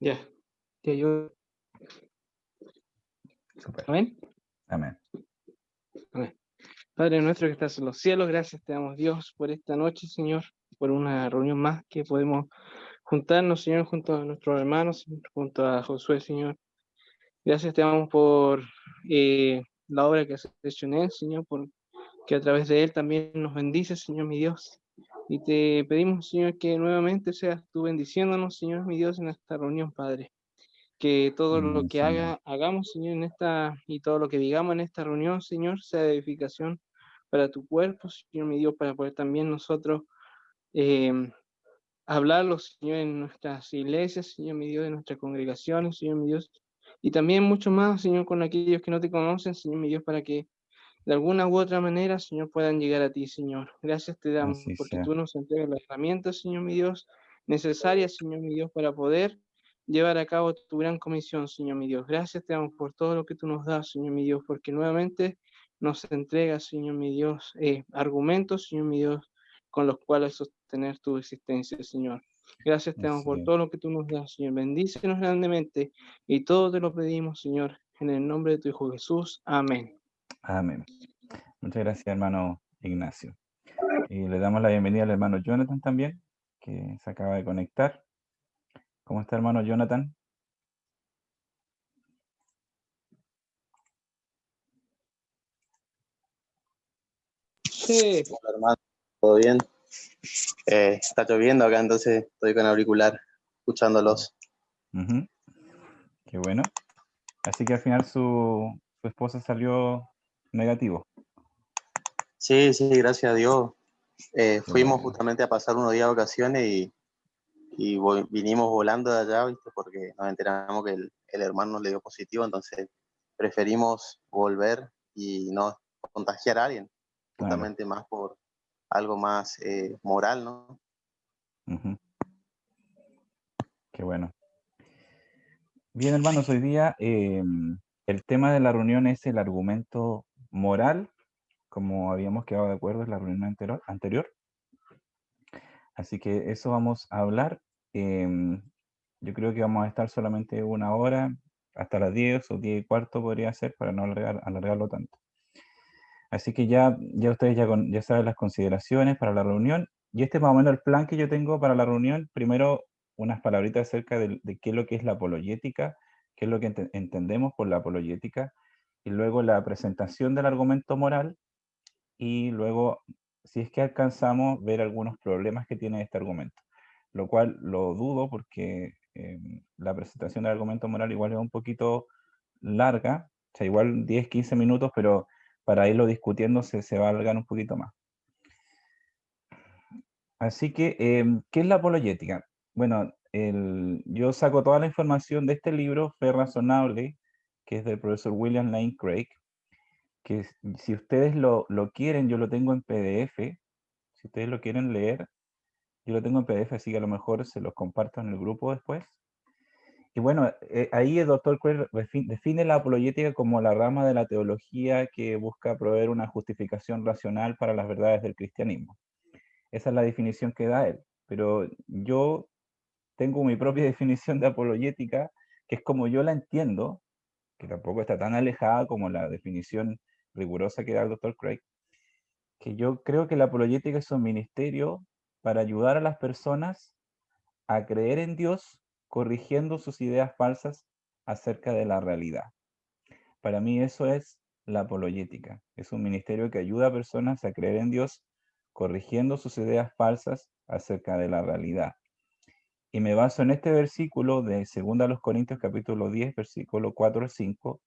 Ya, ya yo. Súper. Amén. Amén. Amén. Padre nuestro que estás en los cielos, gracias te damos Dios por esta noche, Señor, por una reunión más que podemos juntarnos, Señor, junto a nuestros hermanos, junto a Josué, Señor. Gracias te damos por la obra que has hecho en él, Señor, por que a través de él también nos bendice, Señor mi Dios. Y te pedimos, Señor, que nuevamente seas tú bendiciéndonos, Señor mi Dios, en esta reunión, Padre. Que todo lo Amén, que Señor. hagamos, Señor, en esta, y todo lo que digamos en esta reunión, Señor, sea de edificación para tu cuerpo, Señor mi Dios, para poder también nosotros eh, hablarlo, Señor, en nuestras iglesias, Señor mi Dios, en nuestras congregaciones, Señor mi Dios, y también mucho más, Señor, con aquellos que no te conocen, Señor mi Dios, para que de alguna u otra manera, Señor, puedan llegar a ti, Señor. Gracias te damos, Así porque sea. tú nos entregas las herramientas, Señor mi Dios, necesarias, Señor mi Dios, para poder llevar a cabo tu gran comisión, Señor mi Dios. Gracias te damos por todo lo que tú nos das, Señor mi Dios, porque nuevamente nos entregas, Señor mi Dios, argumentos, Señor mi Dios, con los cuales sostener tu existencia, Señor. Gracias te damos Así por es. todo lo que tú nos das, Señor. Bendícenos grandemente y todo te lo pedimos, Señor, en el nombre de tu Hijo Jesús. Amén. Amén. Muchas gracias, hermano Ignacio. Y le damos la bienvenida al hermano Jonathan también, que se acaba de conectar. ¿Cómo está, hermano Jonathan? Sí, Hola hermano, ¿todo bien? Está lloviendo acá, entonces estoy con auricular escuchándolos. Ujú. Qué bueno. Así que al final su esposa salió negativo. Sí, gracias a Dios. Qué Fuimos bueno. justamente a pasar unos días de vacaciones y vinimos volando de allá, ¿viste? Porque nos enteramos que el hermano le dio positivo, entonces preferimos volver y no contagiar a alguien, Claro. justamente más por algo más moral, ¿no? Ujú. Qué bueno. Bien, hermanos, hoy día el tema de la reunión es el argumento moral, como habíamos quedado de acuerdo en la reunión anterior. Así que eso vamos a hablar. em, yo creo que vamos a estar solamente una hora, hasta las 10 o 10 y cuarto podría ser, para no alargarlo tanto. Así que ya ustedes ya saben las consideraciones para la reunión. Y este es más o menos el plan que yo tengo para la reunión. Primero, unas palabritas acerca de qué es lo que es la apologética, qué es lo que entendemos por la apologética, y luego la presentación del argumento moral, y luego, si es que alcanzamos, ver algunos problemas que tiene este argumento, lo cual lo dudo porque la presentación del argumento moral igual es un poquito larga, o sea, igual 10, 15 minutos, pero para irlo discutiendo se va a alargar un poquito más. Así que, ¿qué es la apologética? Bueno, yo saco toda la información de este libro, Fe Razonable, que es del profesor William Lane Craig, que si ustedes lo quieren, yo lo tengo en PDF. Si ustedes lo quieren leer, yo lo tengo en PDF, así que a lo mejor se los comparto en el grupo después. Y bueno, ahí el doctor Craig define la apologética como la rama de la teología que busca proveer una justificación racional para las verdades del cristianismo. Esa es la definición que da él. Pero yo tengo mi propia definición de apologética, que es como yo la entiendo, que tampoco está tan alejada como la definición rigurosa que da el doctor Craig, que yo creo que la apologética es un ministerio para ayudar a las personas a creer en Dios, corrigiendo sus ideas falsas acerca de la realidad. Para mí eso es la apologética. Es un ministerio que ayuda a personas a creer en Dios, corrigiendo sus ideas falsas acerca de la realidad. Y me baso en este versículo de 2 Corintios capítulo 10, versículo 4 al 5,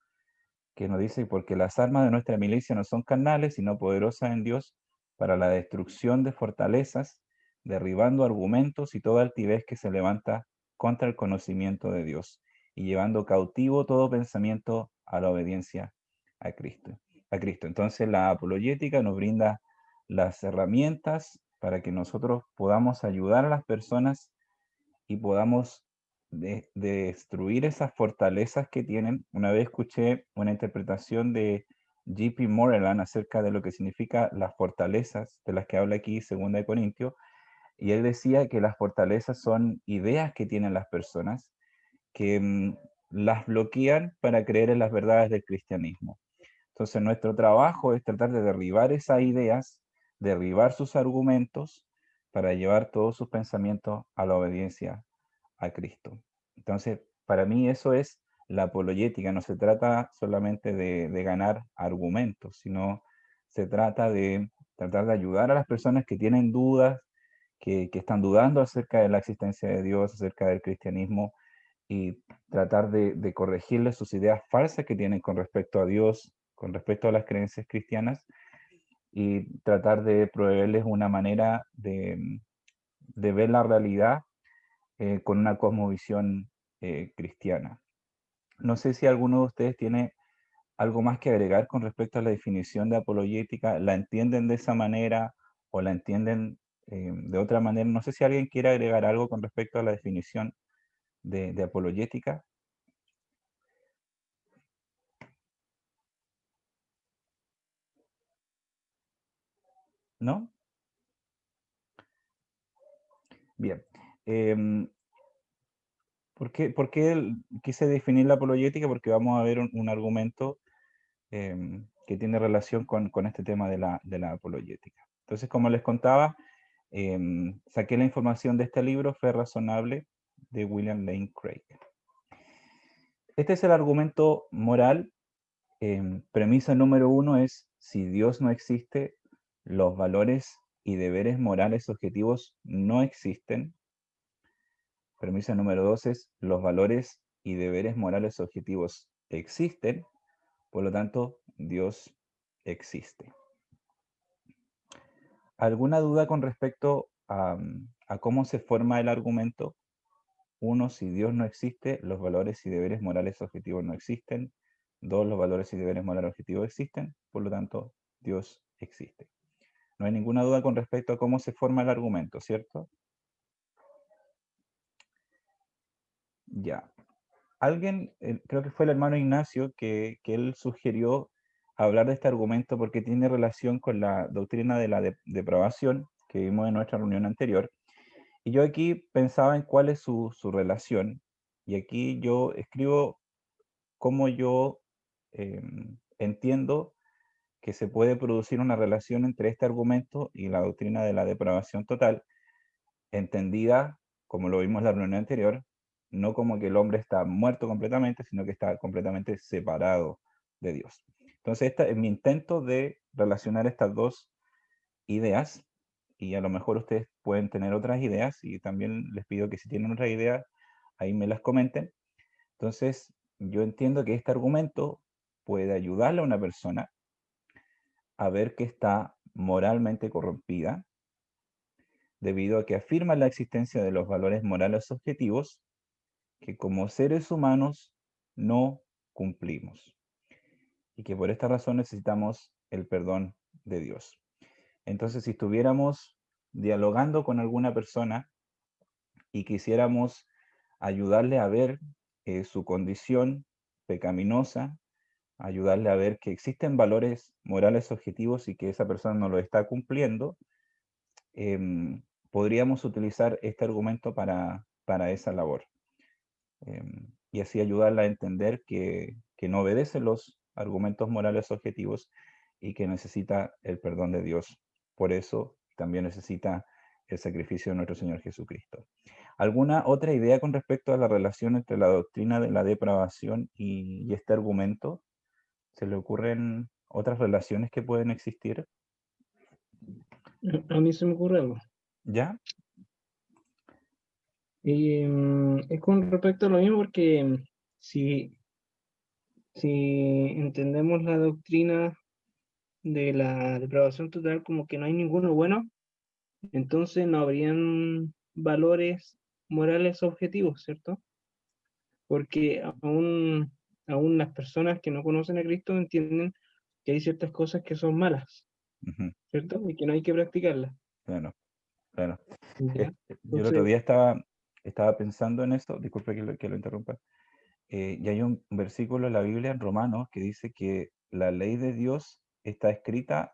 que nos dice, porque las armas de nuestra milicia no son carnales, sino poderosas en Dios para la destrucción de fortalezas, derribando argumentos y toda altivez que se levanta contra el conocimiento de Dios, y llevando cautivo todo pensamiento a la obediencia a Cristo. Entonces la apologética nos brinda las herramientas para que nosotros podamos ayudar a las personas y podamos destruir esas fortalezas que tienen. Una vez escuché una interpretación de J.P. Moreland acerca de lo que significa las fortalezas de las que habla aquí 2 Corintios, y él decía que las fortalezas son ideas que tienen las personas que las bloquean para creer en las verdades del cristianismo. Entonces nuestro trabajo es tratar de derribar esas ideas, derribar sus argumentos para llevar todos sus pensamientos a la obediencia a Cristo. Entonces, para mí eso es la apologética. No se trata solamente de ganar argumentos, sino se trata de tratar de ayudar a las personas que tienen dudas, que están dudando acerca de la existencia de Dios, acerca del cristianismo, y tratar de corregirles sus ideas falsas que tienen con respecto a Dios, con respecto a las creencias cristianas, y tratar de proveerles una manera de ver la realidad con una cosmovisión cristiana. No sé si alguno de ustedes tiene algo más que agregar con respecto a la definición de apologética. ¿La entienden de esa manera o la entienden de otra manera? No sé si alguien quiere agregar algo con respecto a la definición de apologética. ¿No? Bien. ¿Por qué quise definir la apologética? Porque vamos a ver un argumento que tiene relación con este tema de la apologética. Entonces, como les contaba, saqué la información de este libro, Fe Razonable, de William Lane Craig. Este es el argumento moral. Premisa número 1 es, si Dios no existe, los valores y deberes morales objetivos no existen. Premisa número 2 es, los valores y deberes morales objetivos existen, por lo tanto, Dios existe. ¿Alguna duda con respecto a cómo se forma el argumento? 1, si Dios no existe, los valores y deberes morales objetivos no existen. 2, los valores y deberes morales objetivos existen, por lo tanto, Dios existe. No hay ninguna duda con respecto a cómo se forma el argumento, ¿cierto? Ya. Alguien, creo que fue el hermano Ignacio, que él sugirió hablar de este argumento porque tiene relación con la doctrina de la depravación que vimos en nuestra reunión anterior. Y yo aquí pensaba en cuál es su relación. Y aquí yo escribo cómo yo entiendo que se puede producir una relación entre este argumento y la doctrina de la depravación total, entendida, como lo vimos en la reunión anterior, no como que el hombre está muerto completamente, sino que está completamente separado de Dios. Entonces, este es mi intento de relacionar estas dos ideas, y a lo mejor ustedes pueden tener otras ideas, y también les pido que si tienen otras ideas, ahí me las comenten. Entonces, yo entiendo que este argumento puede ayudarle a una persona a ver que está moralmente corrompida, debido a que afirma la existencia de los valores morales objetivos que como seres humanos no cumplimos, y que por esta razón necesitamos el perdón de Dios. Entonces, si estuviéramos dialogando con alguna persona y quisiéramos ayudarle a ver su condición pecaminosa, ayudarle a ver que existen valores morales objetivos y que esa persona no lo está cumpliendo, podríamos utilizar este argumento para esa labor. Y así ayudarla a entender que no obedece los argumentos morales objetivos y que necesita el perdón de Dios. Por eso también necesita el sacrificio de nuestro Señor Jesucristo. ¿Alguna otra idea con respecto a la relación entre la doctrina de la depravación y este argumento? ¿Se le ocurren otras relaciones que pueden existir? A mí se me ocurre algo. ¿Ya? Y es con respecto a lo mismo porque si, si entendemos la doctrina de la depravación total como que no hay ninguno bueno, entonces no habrían valores morales objetivos, ¿cierto? Porque aún las personas que no conocen a Cristo entienden que hay ciertas cosas que son malas, Ujú, ¿cierto? Y que no hay que practicarlas. claro, claro. ¿Ya? Yo el otro Entonces, día estaba pensando en esto, disculpe que lo interrumpa, y hay un versículo en la Biblia en Romanos que dice que la ley de Dios está escrita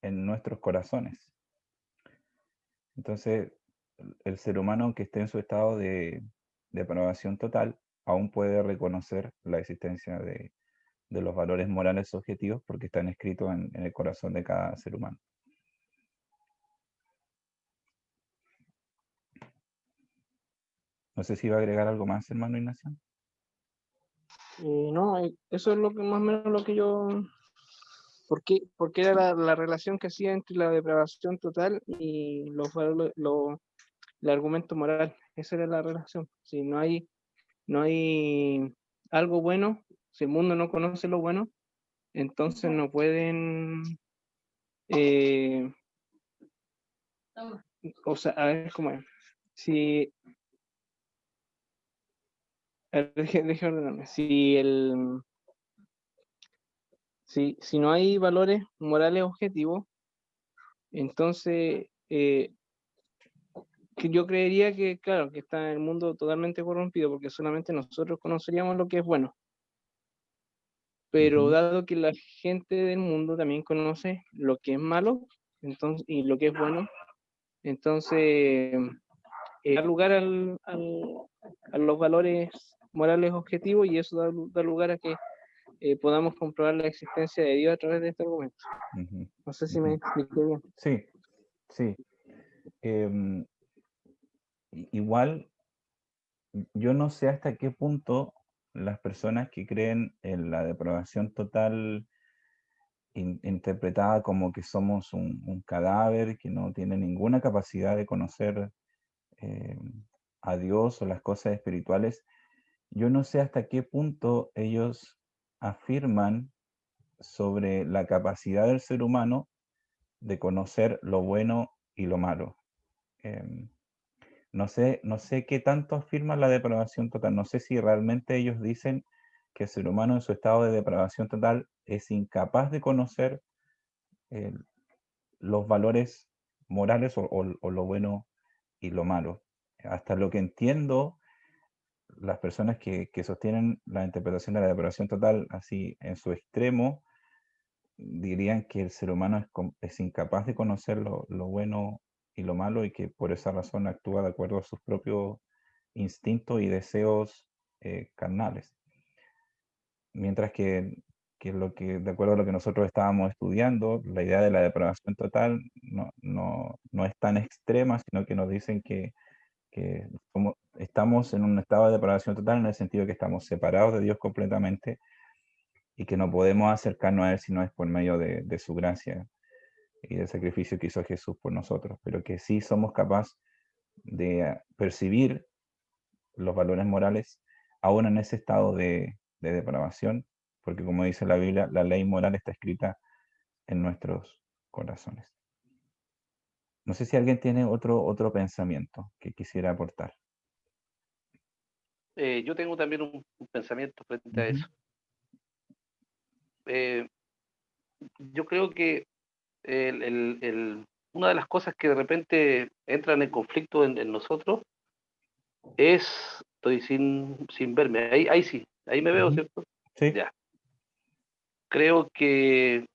en nuestros corazones. Entonces, el ser humano, aunque esté en su estado de depravación total, aún puede reconocer la existencia de los valores morales objetivos porque están escritos en el corazón de cada ser humano. No sé si va a agregar algo más, hermano Ignacio. No, eso es lo que más o menos lo que yo... porque era la relación que hacía entre la depravación total y el argumento moral. Esa era la relación. Si no hay algo bueno, si el mundo no conoce lo bueno, entonces no pueden, o sea, a ver cómo es. Si, a ver, déjame ordenarme. Si no hay valores morales objetivos, entonces que yo creería que, claro, que está el mundo totalmente corrompido porque solamente nosotros conoceríamos lo que es bueno. Pero Ujú, dado que la gente del mundo también conoce lo que es malo, entonces, y lo que es bueno, entonces da lugar a los valores morales objetivos y eso da lugar a que podamos comprobar la existencia de Dios a través de este argumento. ujú, No sé si me ujú. expliqué bien. Sí, sí. Em, Igual, yo no sé hasta qué punto las personas que creen en la depravación total interpretada como que somos un cadáver que no tiene ninguna capacidad de conocer eh, a Dios o las cosas espirituales, yo no sé hasta qué punto ellos afirman sobre la capacidad del ser humano de conocer lo bueno y lo malo. Em, no sé qué tanto afirman la depravación total. No sé si realmente ellos dicen que el ser humano en su estado de depravación total es incapaz de conocer eh, los valores morales o lo bueno y lo malo. Hasta lo que entiendo, las personas que sostienen la interpretación de la depravación total así en su extremo, dirían que el ser humano es incapaz de conocer lo bueno y lo malo y que por esa razón actúa de acuerdo a sus propios instintos y deseos carnales. Mientras de acuerdo a lo que nosotros estábamos estudiando, la idea de la depravación total no es tan extrema, sino que nos dicen que estamos en un estado de depravación total en el sentido que estamos separados de Dios completamente y que no podemos acercarnos a Él si no es por medio de su gracia y del sacrificio que hizo Jesús por nosotros, pero que sí somos capaces de percibir los valores morales aún en ese estado de depravación, porque como dice la Biblia, la ley moral está escrita en nuestros corazones. No sé si alguien tiene otro pensamiento que quisiera aportar. Yo tengo también un pensamiento frente a Ujú, eso. Yo creo que una de las cosas que de repente entran en conflicto en nosotros es, estoy sin verme, ahí sí, ahí me veo, ujú. ¿cierto? Sí. Ya. Creo que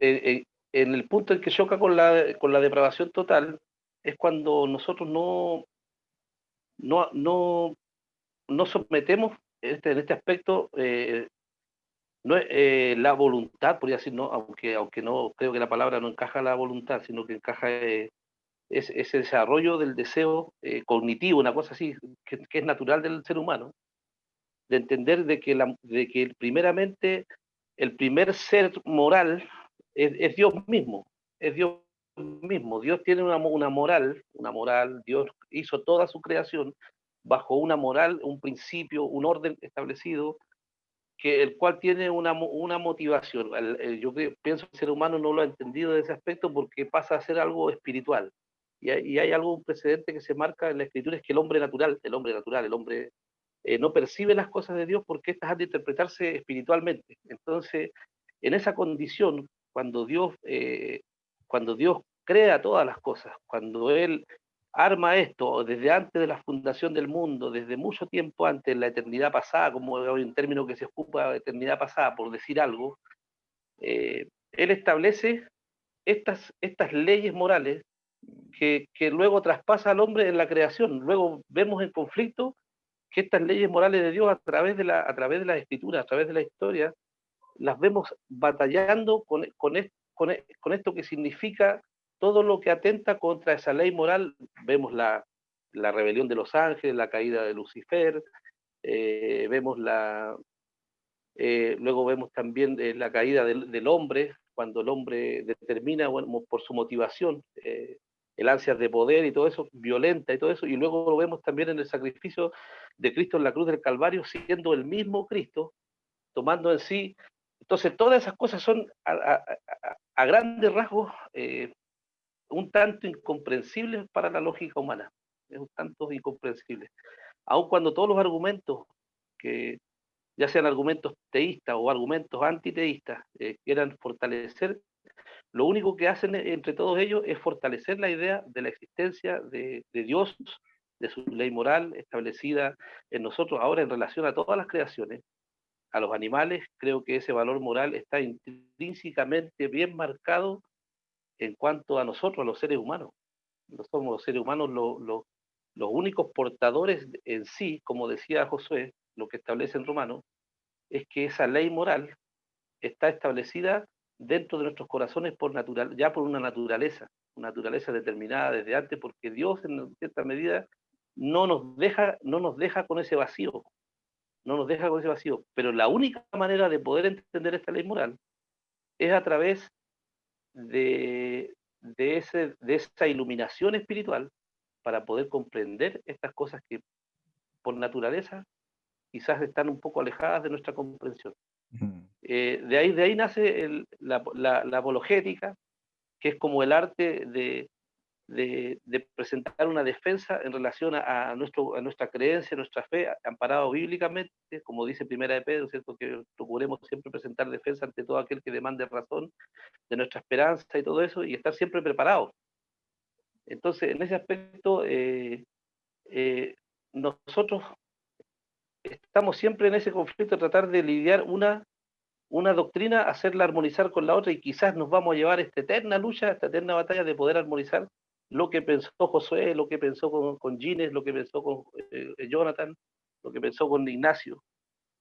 en el punto en que choca con la depravación total es cuando nosotros no, no, no sometemos en este aspecto no es la voluntad, podría decir, ¿no? Aunque no creo que la palabra no encaja la voluntad, sino que encaja ese desarrollo del deseo cognitivo, una cosa así, que es natural del ser humano, de entender de que primeramente el primer ser moral es Dios mismo, es Dios mismo. Dios tiene una moral, Dios hizo toda su creación bajo una moral, un principio, un orden establecido, el cual tiene una motivación. Pienso que el ser humano no lo ha entendido de ese aspecto porque pasa a ser algo espiritual. Y hay algo, un precedente que se marca en la escritura, es que el hombre no percibe las cosas de Dios porque estas han de interpretarse espiritualmente. Entonces, en esa condición, cuando Dios crea todas las cosas, cuando Él arma esto desde antes de la fundación del mundo, desde mucho tiempo antes, en la eternidad pasada, como hay un término que se ocupa de eternidad pasada, por decir algo, Él establece estas leyes morales que luego traspasa al hombre en la creación. Luego vemos en conflicto que estas leyes morales de Dios a través de la escritura, a través de la historia, las vemos batallando con esto que significa todo lo que atenta contra esa ley moral. Vemos la rebelión de los ángeles, la caída de Lucifer, luego vemos también la caída del hombre, cuando el hombre determina, bueno, por su motivación, el ansia de poder y todo eso, violenta y todo eso, y luego lo vemos también en el sacrificio de Cristo en la cruz del Calvario, siendo el mismo Cristo, tomando en sí. Entonces, todas esas cosas son a grandes rasgos un tanto incomprensibles para la lógica humana, es un tanto incomprensible. Aun cuando todos los argumentos, que ya sean argumentos teístas o argumentos antiteístas, quieran fortalecer, lo único que hacen entre todos ellos es fortalecer la idea de la existencia de Dios, de su ley moral establecida en nosotros ahora en relación a todas las creaciones. A los animales, creo que ese valor moral está intrínsecamente bien marcado en cuanto a nosotros, a los seres humanos. No somos los seres humanos los únicos portadores en sí, como decía Josué, lo que establece en Romanos, es que esa ley moral está establecida dentro de nuestros corazones ya por una naturaleza determinada desde antes, porque Dios en cierta medida no nos deja con ese vacío, pero la única manera de poder entender esta ley moral es a través de esa iluminación espiritual para poder comprender estas cosas que por naturaleza quizás están un poco alejadas de nuestra comprensión. De ahí nace la apologética, que es como el arte de presentar una defensa en relación a nuestra creencia, a nuestra fe, amparado bíblicamente, como dice Primera de Pedro, ¿cierto? Que procuremos siempre presentar defensa ante todo aquel que demande razón de nuestra esperanza y todo eso, y estar siempre preparados. Entonces, en ese aspecto, nosotros estamos siempre en ese conflicto de tratar de lidiar una doctrina, hacerla armonizar con la otra, y quizás nos vamos a llevar esta eterna lucha, esta eterna batalla de poder armonizar lo que pensó Josué, lo que pensó con Gines, lo que pensó con Jonathan, lo que pensó con Ignacio.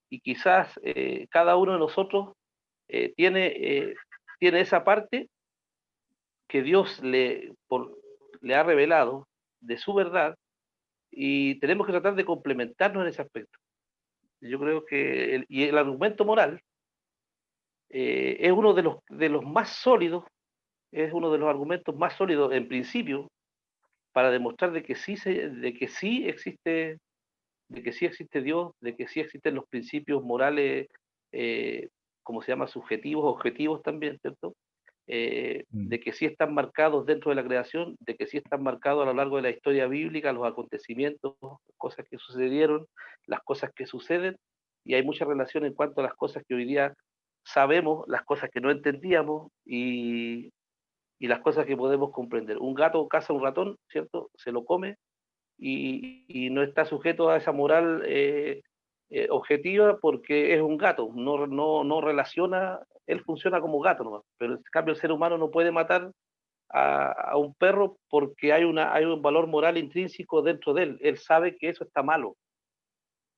Y quizás cada uno de nosotros tiene esa parte que Dios le ha revelado de su verdad, y tenemos que tratar de complementarnos en ese aspecto. Yo creo que el argumento moral es uno de los más sólidos, es uno de los argumentos más sólidos en principio para demostrar de que sí existe Dios, de que sí existen los principios morales, como se llama, subjetivos, objetivos también, ¿cierto? De que sí están marcados dentro de la creación, de que sí están marcados a lo largo de la historia bíblica, los acontecimientos, cosas que sucedieron, las cosas que suceden, y hay mucha relación en cuanto a las cosas que hoy día sabemos, las cosas que no entendíamos y las cosas que podemos comprender. Un gato caza un ratón, ¿cierto? Se lo come y no está sujeto a esa moral objetiva porque es un gato, no relaciona, él funciona como gato nomás, pero en cambio el ser humano no puede matar a un perro porque hay un valor moral intrínseco dentro de él sabe que eso está malo,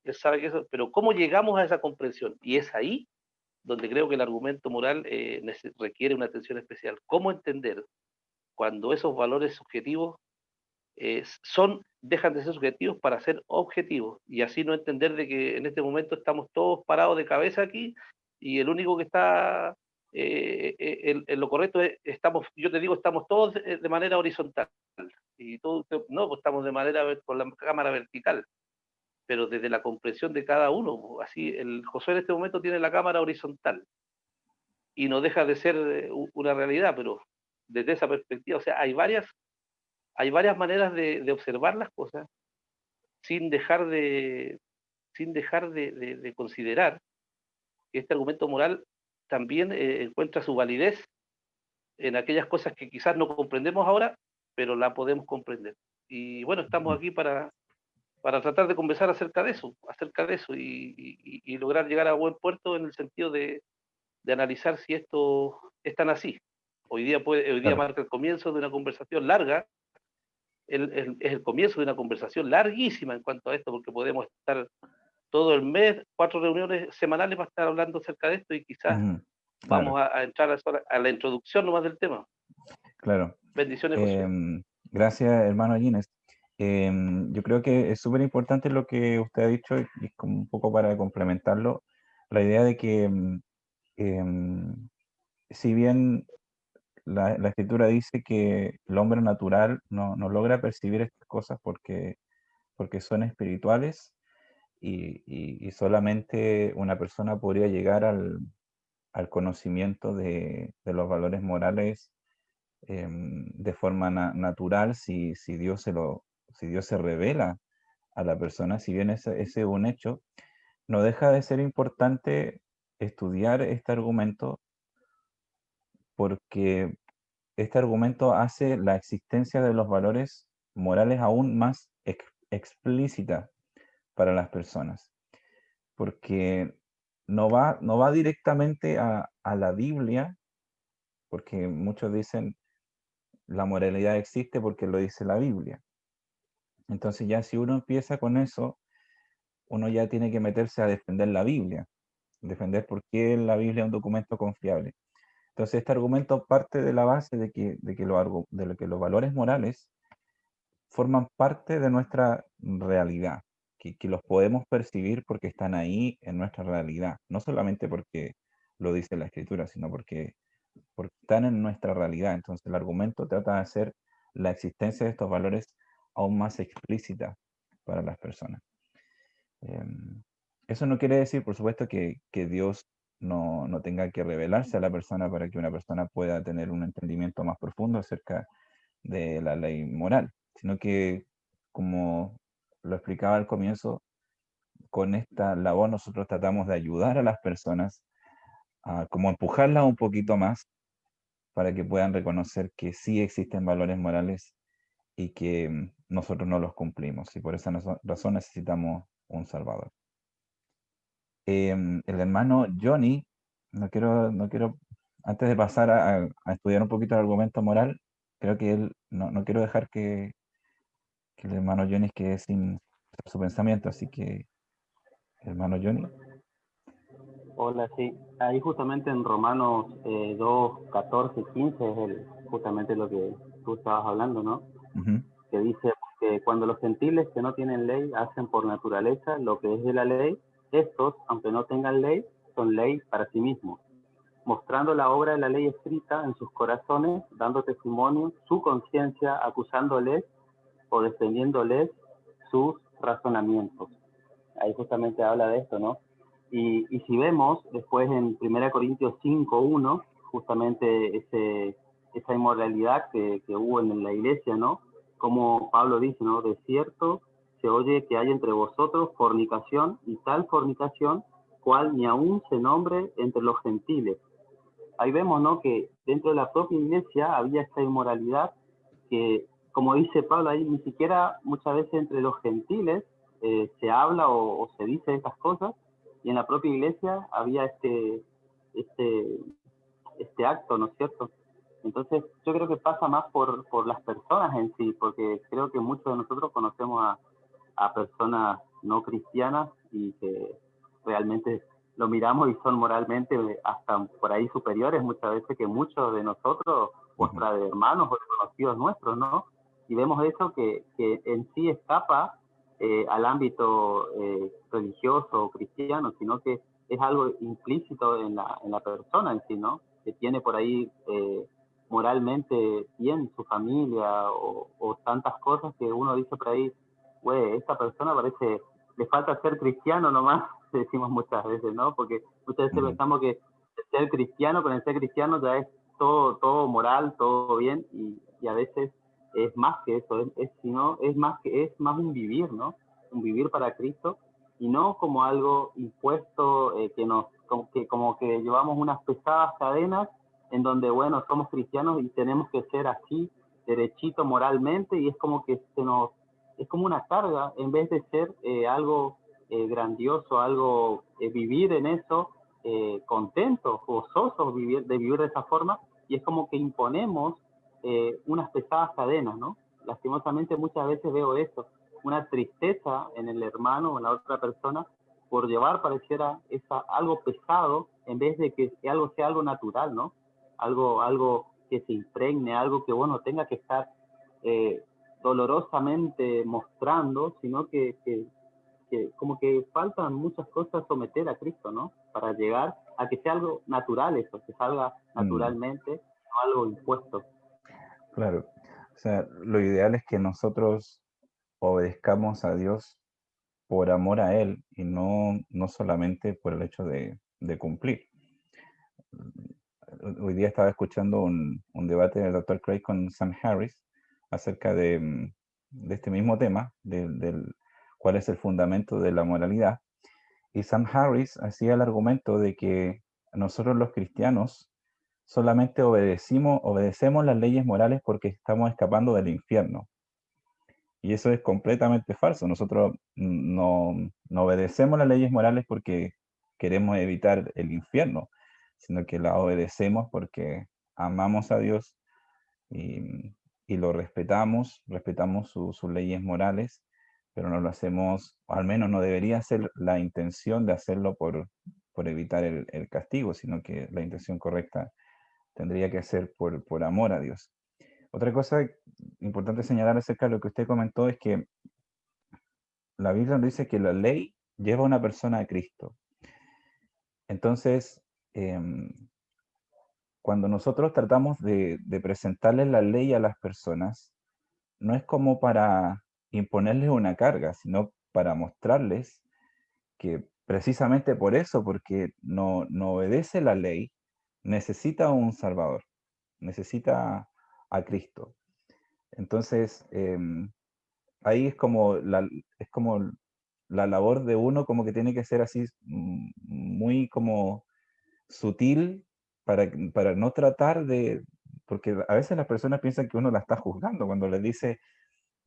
él sabe que eso, pero ¿cómo llegamos a esa comprensión? Y es ahí donde creo que el argumento moral requiere una atención especial. ¿Cómo entender cuando esos valores subjetivos dejan de ser subjetivos para ser objetivos, y así no entender de que en este momento estamos todos parados de cabeza aquí y el único que está en lo correcto es, yo te digo, estamos todos de manera horizontal y todos no, pues estamos de manera con la cámara vertical, pero desde la comprensión de cada uno. Así el Josué en este momento tiene la cámara horizontal y no deja de ser una realidad, pero desde esa perspectiva, o sea, hay varias maneras de observar las cosas sin dejar de considerar que este argumento moral también encuentra su validez en aquellas cosas que quizás no comprendemos ahora, pero la podemos comprender. Y bueno, estamos aquí para tratar de conversar acerca de eso y lograr llegar a buen puerto en el sentido de analizar si esto es tan así. Hoy día Claro. marca el comienzo de una conversación larga, es el comienzo de una conversación larguísima en cuanto a esto, porque podemos estar todo el mes, 4 reuniones semanales para estar hablando acerca de esto, y quizás Claro, vamos a entrar a la introducción nomás del tema. claro. Bendiciones, Josué. Gracias, hermano Gines. Yo creo que es súper importante lo que usted ha dicho, y como un poco para complementarlo, la idea de que si bien la escritura dice que el hombre natural no logra percibir estas cosas porque son espirituales, y solamente una persona podría llegar al conocimiento de los valores morales de forma natural si Dios se revela a la persona. Si bien ese es un hecho, no deja de ser importante estudiar este argumento, porque este argumento hace la existencia de los valores morales aún más explícita para las personas, porque no va directamente a la Biblia, porque muchos dicen la moralidad existe porque lo dice la Biblia. Entonces ya si uno empieza con eso, uno ya tiene que meterse a defender la Biblia, defender por qué la Biblia es un documento confiable. Entonces este argumento parte de la base de que los valores morales forman parte de nuestra realidad, que los podemos percibir porque están ahí en nuestra realidad, no solamente porque lo dice la Escritura, sino porque están en nuestra realidad. Entonces el argumento trata de hacer la existencia de estos valores aún más explícita para las personas. Eso no quiere decir, por supuesto, que Dios no tenga que revelarse a la persona para que una persona pueda tener un entendimiento más profundo acerca de la ley moral, sino que, como lo explicaba al comienzo, con esta labor nosotros tratamos de ayudar a las personas a como empujarlas un poquito más para que puedan reconocer que sí existen valores morales y que nosotros no los cumplimos, y por esa razón necesitamos un Salvador. El hermano Johnny, no quiero, antes de pasar a estudiar un poquito el argumento moral, creo que él, no quiero dejar que el hermano Johnny quede sin su pensamiento, así que, hermano Johnny. Hola, sí. Ahí justamente en Romanos 2, 14, 15 es justamente lo que tú estabas hablando, ¿no? Ujú. Que dice que cuando los gentiles que no tienen ley hacen por naturaleza lo que es de la ley, estos, aunque no tengan ley, son ley para sí mismos, mostrando la obra de la ley escrita en sus corazones, dando testimonio su conciencia, acusándoles o defendiéndoles sus razonamientos. Ahí justamente habla de esto, ¿no? Y si vemos después en 1 Corintios 5:1, justamente esa inmoralidad que hubo en la iglesia, ¿no? Como Pablo dice, ¿no? De cierto se oye que hay entre vosotros fornicación, y tal fornicación cual ni aún se nombre entre los gentiles. Ahí vemos, ¿no? Que dentro de la propia iglesia había esta inmoralidad que, como dice Pablo ahí, ni siquiera muchas veces entre los gentiles se habla o se dice estas cosas, y en la propia iglesia había este acto, ¿no es cierto? Entonces yo creo que pasa más por las personas en sí, porque creo que muchos de nosotros conocemos a personas no cristianas y que realmente lo miramos y son moralmente hasta por ahí superiores muchas veces que muchos de nosotros, o hasta de hermanos o de conocidos nuestros, ¿no? Y vemos eso que en sí escapa al ámbito religioso o cristiano, sino que es algo implícito en la persona en sí, ¿no? Que tiene por ahí moralmente bien su familia o tantas cosas que uno dice por ahí, güey, esta persona parece, le falta ser cristiano nomás, decimos muchas veces, ¿no? Porque muchas veces pensamos que ser cristiano, con el ser cristiano ya es todo moral, todo bien, y a veces es más que eso, es más un vivir, ¿no? Un vivir para Cristo, y no como algo impuesto como que llevamos unas pesadas cadenas en donde, bueno, somos cristianos y tenemos que ser así, derechito moralmente, y es como que es como una carga, en vez de ser algo grandioso, algo vivir en eso, contentos, gozosos de vivir de esa forma, y es como que imponemos unas pesadas cadenas, ¿no? lastimosamente muchas veces veo eso, una tristeza en el hermano o en la otra persona por llevar, pareciera, algo pesado, en vez de que algo sea algo natural, ¿no? Algo que se impregne, algo que, bueno, tenga que estar dolorosamente mostrando, sino que como que faltan muchas cosas a someter a Cristo, ¿no? Para llegar a que sea algo natural eso, que salga naturalmente, no algo impuesto. Claro. O sea, lo ideal es que nosotros obedezcamos a Dios por amor a Él y no solamente por el hecho de cumplir. Hoy día estaba escuchando un debate del Dr. Craig con Sam Harris acerca de este mismo tema, del cuál es el fundamento de la moralidad. Y Sam Harris hacía el argumento de que nosotros los cristianos solamente obedecemos las leyes morales porque estamos escapando del infierno. Y eso es completamente falso. Nosotros no obedecemos las leyes morales porque queremos evitar el infierno, sino que las obedecemos porque amamos a Dios y lo respetamos sus leyes morales, pero no lo hacemos, o al menos no debería ser la intención de hacerlo por evitar el castigo, sino que la intención correcta tendría que ser por amor a Dios. Otra cosa importante señalar acerca de lo que usted comentó es que la Biblia nos dice que la ley lleva a una persona a Cristo. Entonces, cuando nosotros tratamos de presentarles la ley a las personas, no es como para imponerles una carga, sino para mostrarles que precisamente por eso, porque no obedece la ley, necesita un Salvador, necesita a Cristo. Entonces, ahí es como la labor de uno como que tiene que ser así muy como sutil para no tratar porque a veces las personas piensan que uno la está juzgando cuando les dice,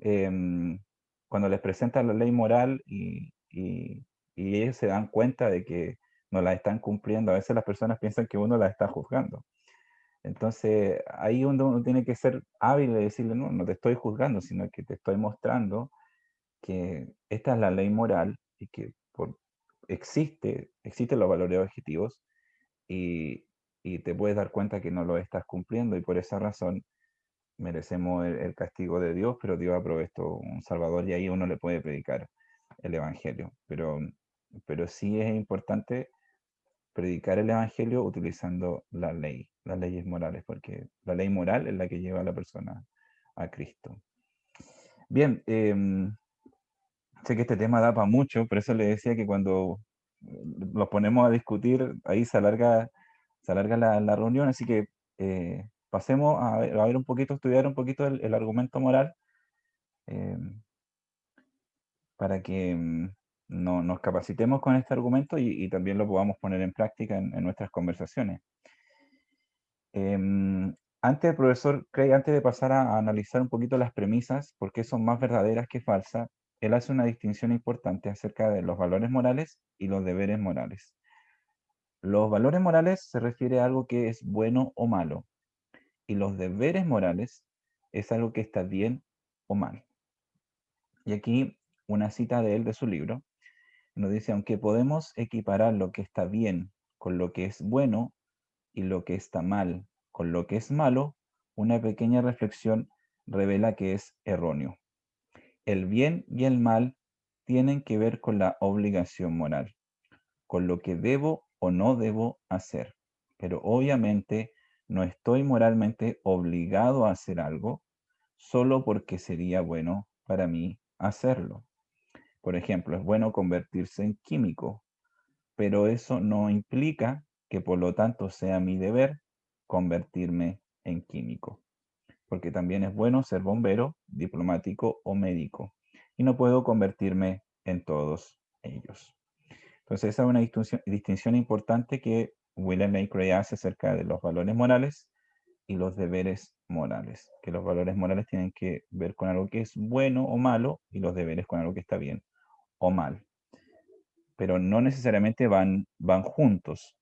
em, cuando les presenta la ley moral y ellos se dan cuenta de que no la están cumpliendo, a veces las personas piensan que uno la está juzgando. Entonces, ahí uno tiene que ser hábil de decirle, no te estoy juzgando, sino que te estoy mostrando que esta es la ley moral y que existen los valores objetivos y, y te puedes dar cuenta que no lo estás cumpliendo y por esa razón merecemos el castigo de Dios, pero Dios ha provisto un Salvador y ahí uno le puede predicar el Evangelio. Pero sí es importante predicar el Evangelio utilizando la ley, las leyes morales, porque la ley moral es la que lleva a la persona a Cristo. Bien, sé que este tema da para mucho, por eso le decía que cuando los ponemos a discutir, ahí se alarga la reunión, así que pasemos a ver un poquito, estudiar un poquito el argumento moral eh, para que nos capacitemos con este argumento y también lo podamos poner en práctica en nuestras conversaciones. Antes, profesor Craig, antes de pasar a analizar un poquito las premisas, por qué son más verdaderas que falsas, él hace una distinción importante acerca de los valores morales y los deberes morales. Los valores morales se refiere a algo que es bueno o malo, y los deberes morales es algo que está bien o mal. Y aquí una cita de él de su libro nos dice, aunque podemos equiparar lo que está bien con lo que es bueno y lo que está mal con lo que es malo, una pequeña reflexión revela que es erróneo. El bien y el mal tienen que ver con la obligación moral, con lo que debo o no debo hacer. Pero obviamente no estoy moralmente obligado a hacer algo solo porque sería bueno para mí hacerlo. Por ejemplo, es bueno convertirse en químico, pero eso no implica que por lo tanto sea mi deber convertirme en químico, porque también es bueno ser bombero, diplomático o médico, y no puedo convertirme en todos ellos. Entonces, esa es una distinción importante que William Lane Craig hace acerca de los valores morales y los deberes morales, que los valores morales tienen que ver con algo que es bueno o malo y los deberes con algo que está bien o mal, pero no necesariamente van juntos,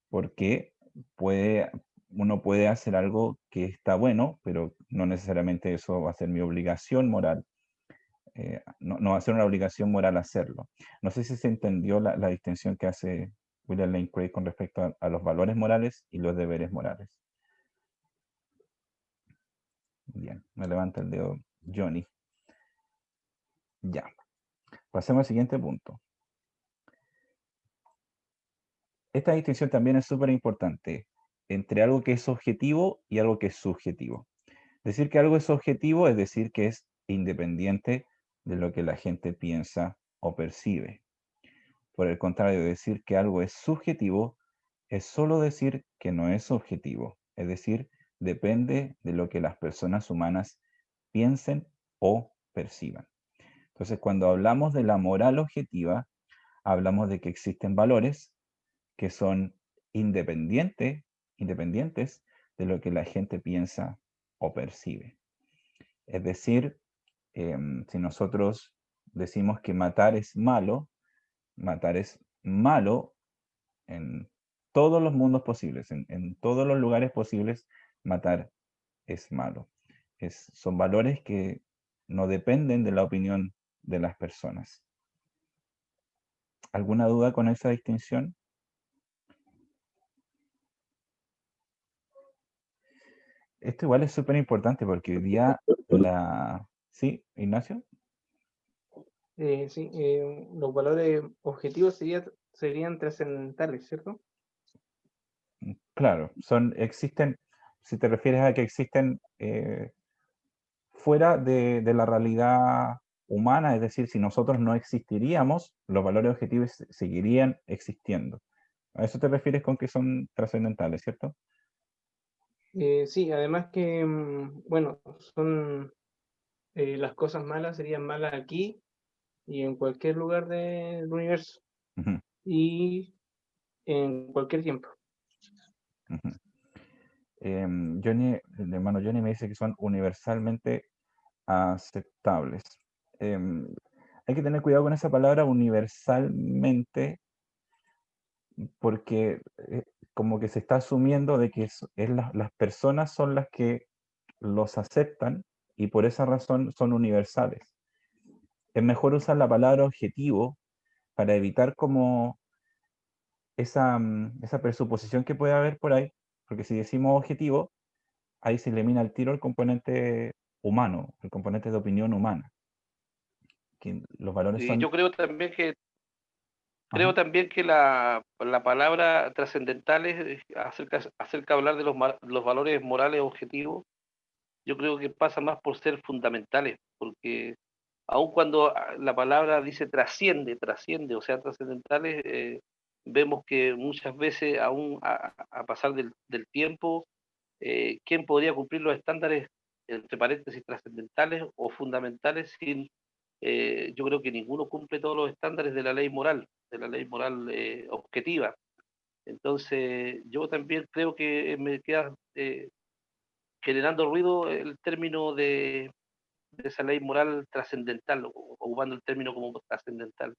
porque uno puede hacer algo que está bueno, pero no necesariamente eso va a ser mi obligación moral. No va a ser una obligación moral hacerlo. No sé si se entendió la distinción que hace William Lane Craig con respecto a los valores morales y los deberes morales. Bien, me levanta el dedo Johnny. Ya, pasemos al siguiente punto. Esta distinción también es súper importante entre algo que es objetivo y algo que es subjetivo. Decir que algo es objetivo es decir que es independiente de lo que la gente piensa o percibe. Por el contrario, decir que algo es subjetivo es solo decir que no es objetivo, es decir, depende de lo que las personas humanas piensen o perciban. Entonces, cuando hablamos de la moral objetiva, hablamos de que existen valores que son independientes de lo que la gente piensa o percibe. Es decir, si nosotros decimos que matar es malo en todos los mundos posibles, en todos los lugares posibles, matar es malo. Son valores que no dependen de la opinión de las personas. ¿Alguna duda con esa distinción? Esto igual es súper importante porque hoy día ¿Sí, Ignacio? Sí, los valores objetivos serían trascendentales, ¿cierto? Claro, existen, si te refieres a que existen fuera de la realidad humana, es decir, si nosotros no existiríamos, los valores objetivos seguirían existiendo. A eso te refieres con que son trascendentales, ¿cierto? Sí, además que, bueno, son las cosas malas serían malas aquí y en cualquier lugar del universo Ujú, y en cualquier tiempo. ujú. El hermano Johnny me dice que son universalmente aceptables. Em, Hay que tener cuidado con esa palabra universalmente porque como que se está asumiendo de que las personas son las que los aceptan y por esa razón son universales. Es mejor usar la palabra objetivo para evitar como esa presuposición que puede haber por ahí, porque si decimos objetivo, ahí se elimina al tiro el componente humano, el componente de opinión humana, que los valores Y son... yo creo también que Ajá, la palabra trascendentales acerca de hablar de los valores morales objetivos. Yo creo que pasa más por ser fundamentales, porque aun cuando la palabra dice trasciende, o sea, trascendentales, vemos que muchas veces, aún a pasar del tiempo, ¿quién podría cumplir los estándares, entre paréntesis, trascendentales o fundamentales sin, yo creo que ninguno cumple todos los estándares de la ley moral objetiva? Entonces, yo también creo que me queda generando ruido el término de esa ley moral trascendental, ocupando el término como trascendental.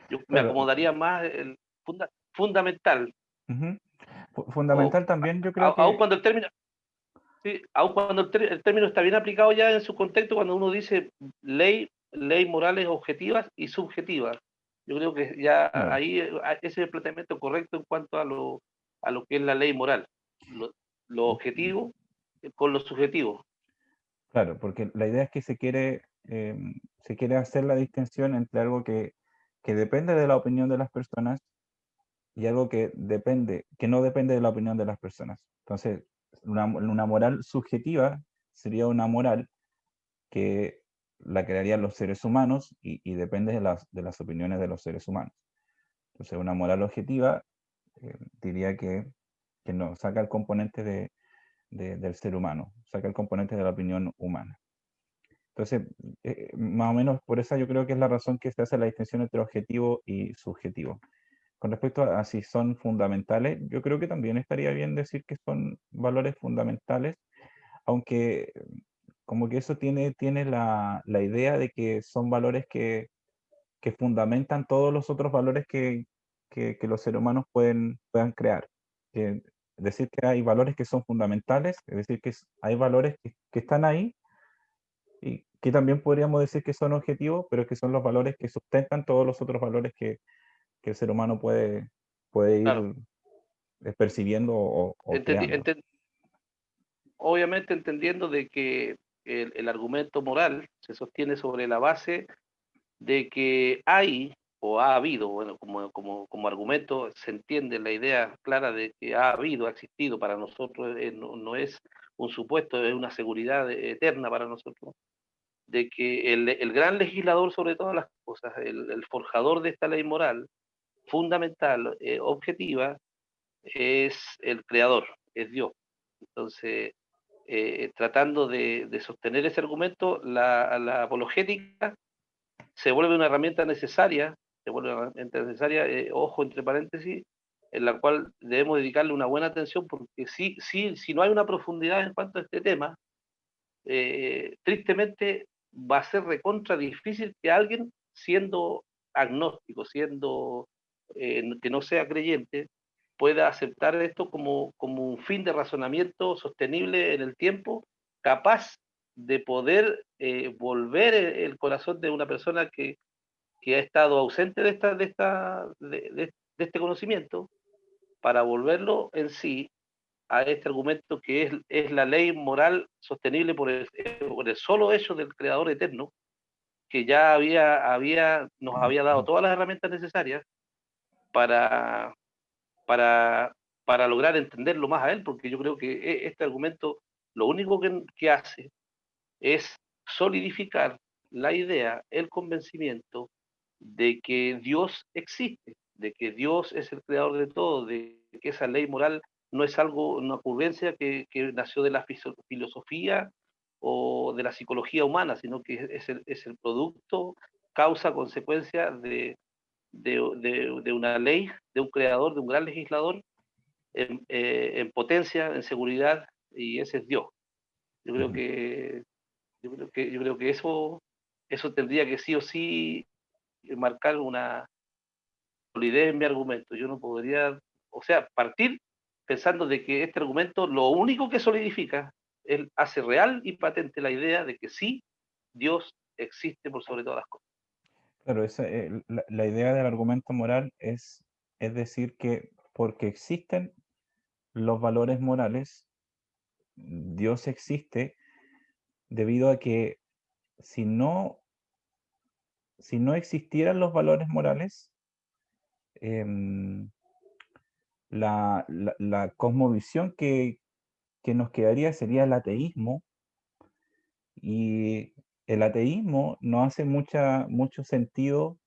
Yo me claro, acomodaría más el fundamental, ujú. o Fundamental también yo creo aun que... cuando el término, sí, aun cuando el término está bien aplicado ya en su contexto, cuando uno dice ley morales objetivas y subjetivas. Yo creo que ya Claro. ahí ese es el planteamiento correcto en cuanto a lo que es la ley moral, lo, lo objetivo con lo subjetivo. Claro, porque la idea es que se quiere hacer la distinción entre algo que depende de la opinión de las personas y algo que no depende de la opinión de las personas. Entonces, una moral subjetiva sería una moral que la crearían los seres humanos y depende de las opiniones de los seres humanos. Entonces, una moral objetiva diría que no, saca el componente del ser humano, saca el componente de la opinión humana. Entonces, más o menos por esa yo creo que es la razón que se hace la distinción entre objetivo y subjetivo. Con respecto a si son fundamentales, yo creo que también estaría bien decir que son valores fundamentales, aunque como que eso tiene la idea de que son valores que fundamentan todos los otros valores que los seres humanos puedan crear. Que decir que hay valores que son fundamentales, es decir, que hay valores que están ahí y que también podríamos decir que son objetivos, pero que son los valores que sustentan todos los otros valores que el ser humano puede ir Claro, percibiendo o entendi- creando. enten- obviamente entendiendo de que el argumento moral se sostiene sobre la base de que hay o ha habido, bueno, como argumento se entiende la idea clara de que ha habido, ha existido para nosotros, no es un supuesto, es una seguridad eterna para nosotros, de que el gran legislador sobre todas las cosas, el forjador de esta ley moral, fundamental, objetiva, es el creador, es Dios. Entonces, tratando de sostener ese argumento, la apologética se vuelve una herramienta necesaria, ojo entre paréntesis, en la cual debemos dedicarle una buena atención, porque si no hay una profundidad en cuanto a este tema, tristemente va a ser recontra difícil que alguien, siendo agnóstico, siendo que no sea creyente, pueda aceptar esto como un fin de razonamiento sostenible en el tiempo, capaz de poder volver el corazón de una persona que ha estado ausente de este conocimiento, para volverlo en sí a este argumento que es la ley moral sostenible por el solo hecho del creador eterno, que ya nos había dado todas las herramientas necesarias para, para, para lograr entenderlo más a él, porque yo creo que este argumento lo único que hace es solidificar la idea, el convencimiento de que Dios existe, de que Dios es el creador de todo, de que esa ley moral no es algo, una ocurrencia que nació de la filosofía o de la psicología humana, sino que es el producto, causa, consecuencia de una ley, de un creador, de un gran legislador en potencia, en seguridad, y ese es Dios. Yo creo Ujú. que, yo creo que eso tendría que sí o sí marcar una solidez en mi argumento. Yo no podría, o sea, partir pensando de que este argumento lo único que solidifica, él hace real y patente la idea de que sí, Dios existe por sobre todas las cosas. Claro, la idea del argumento moral es decir que porque existen los valores morales, Dios existe debido a que si no, si no existieran los valores morales, em, la cosmovisión que nos quedaría sería el ateísmo, y el ateísmo no hace mucho sentido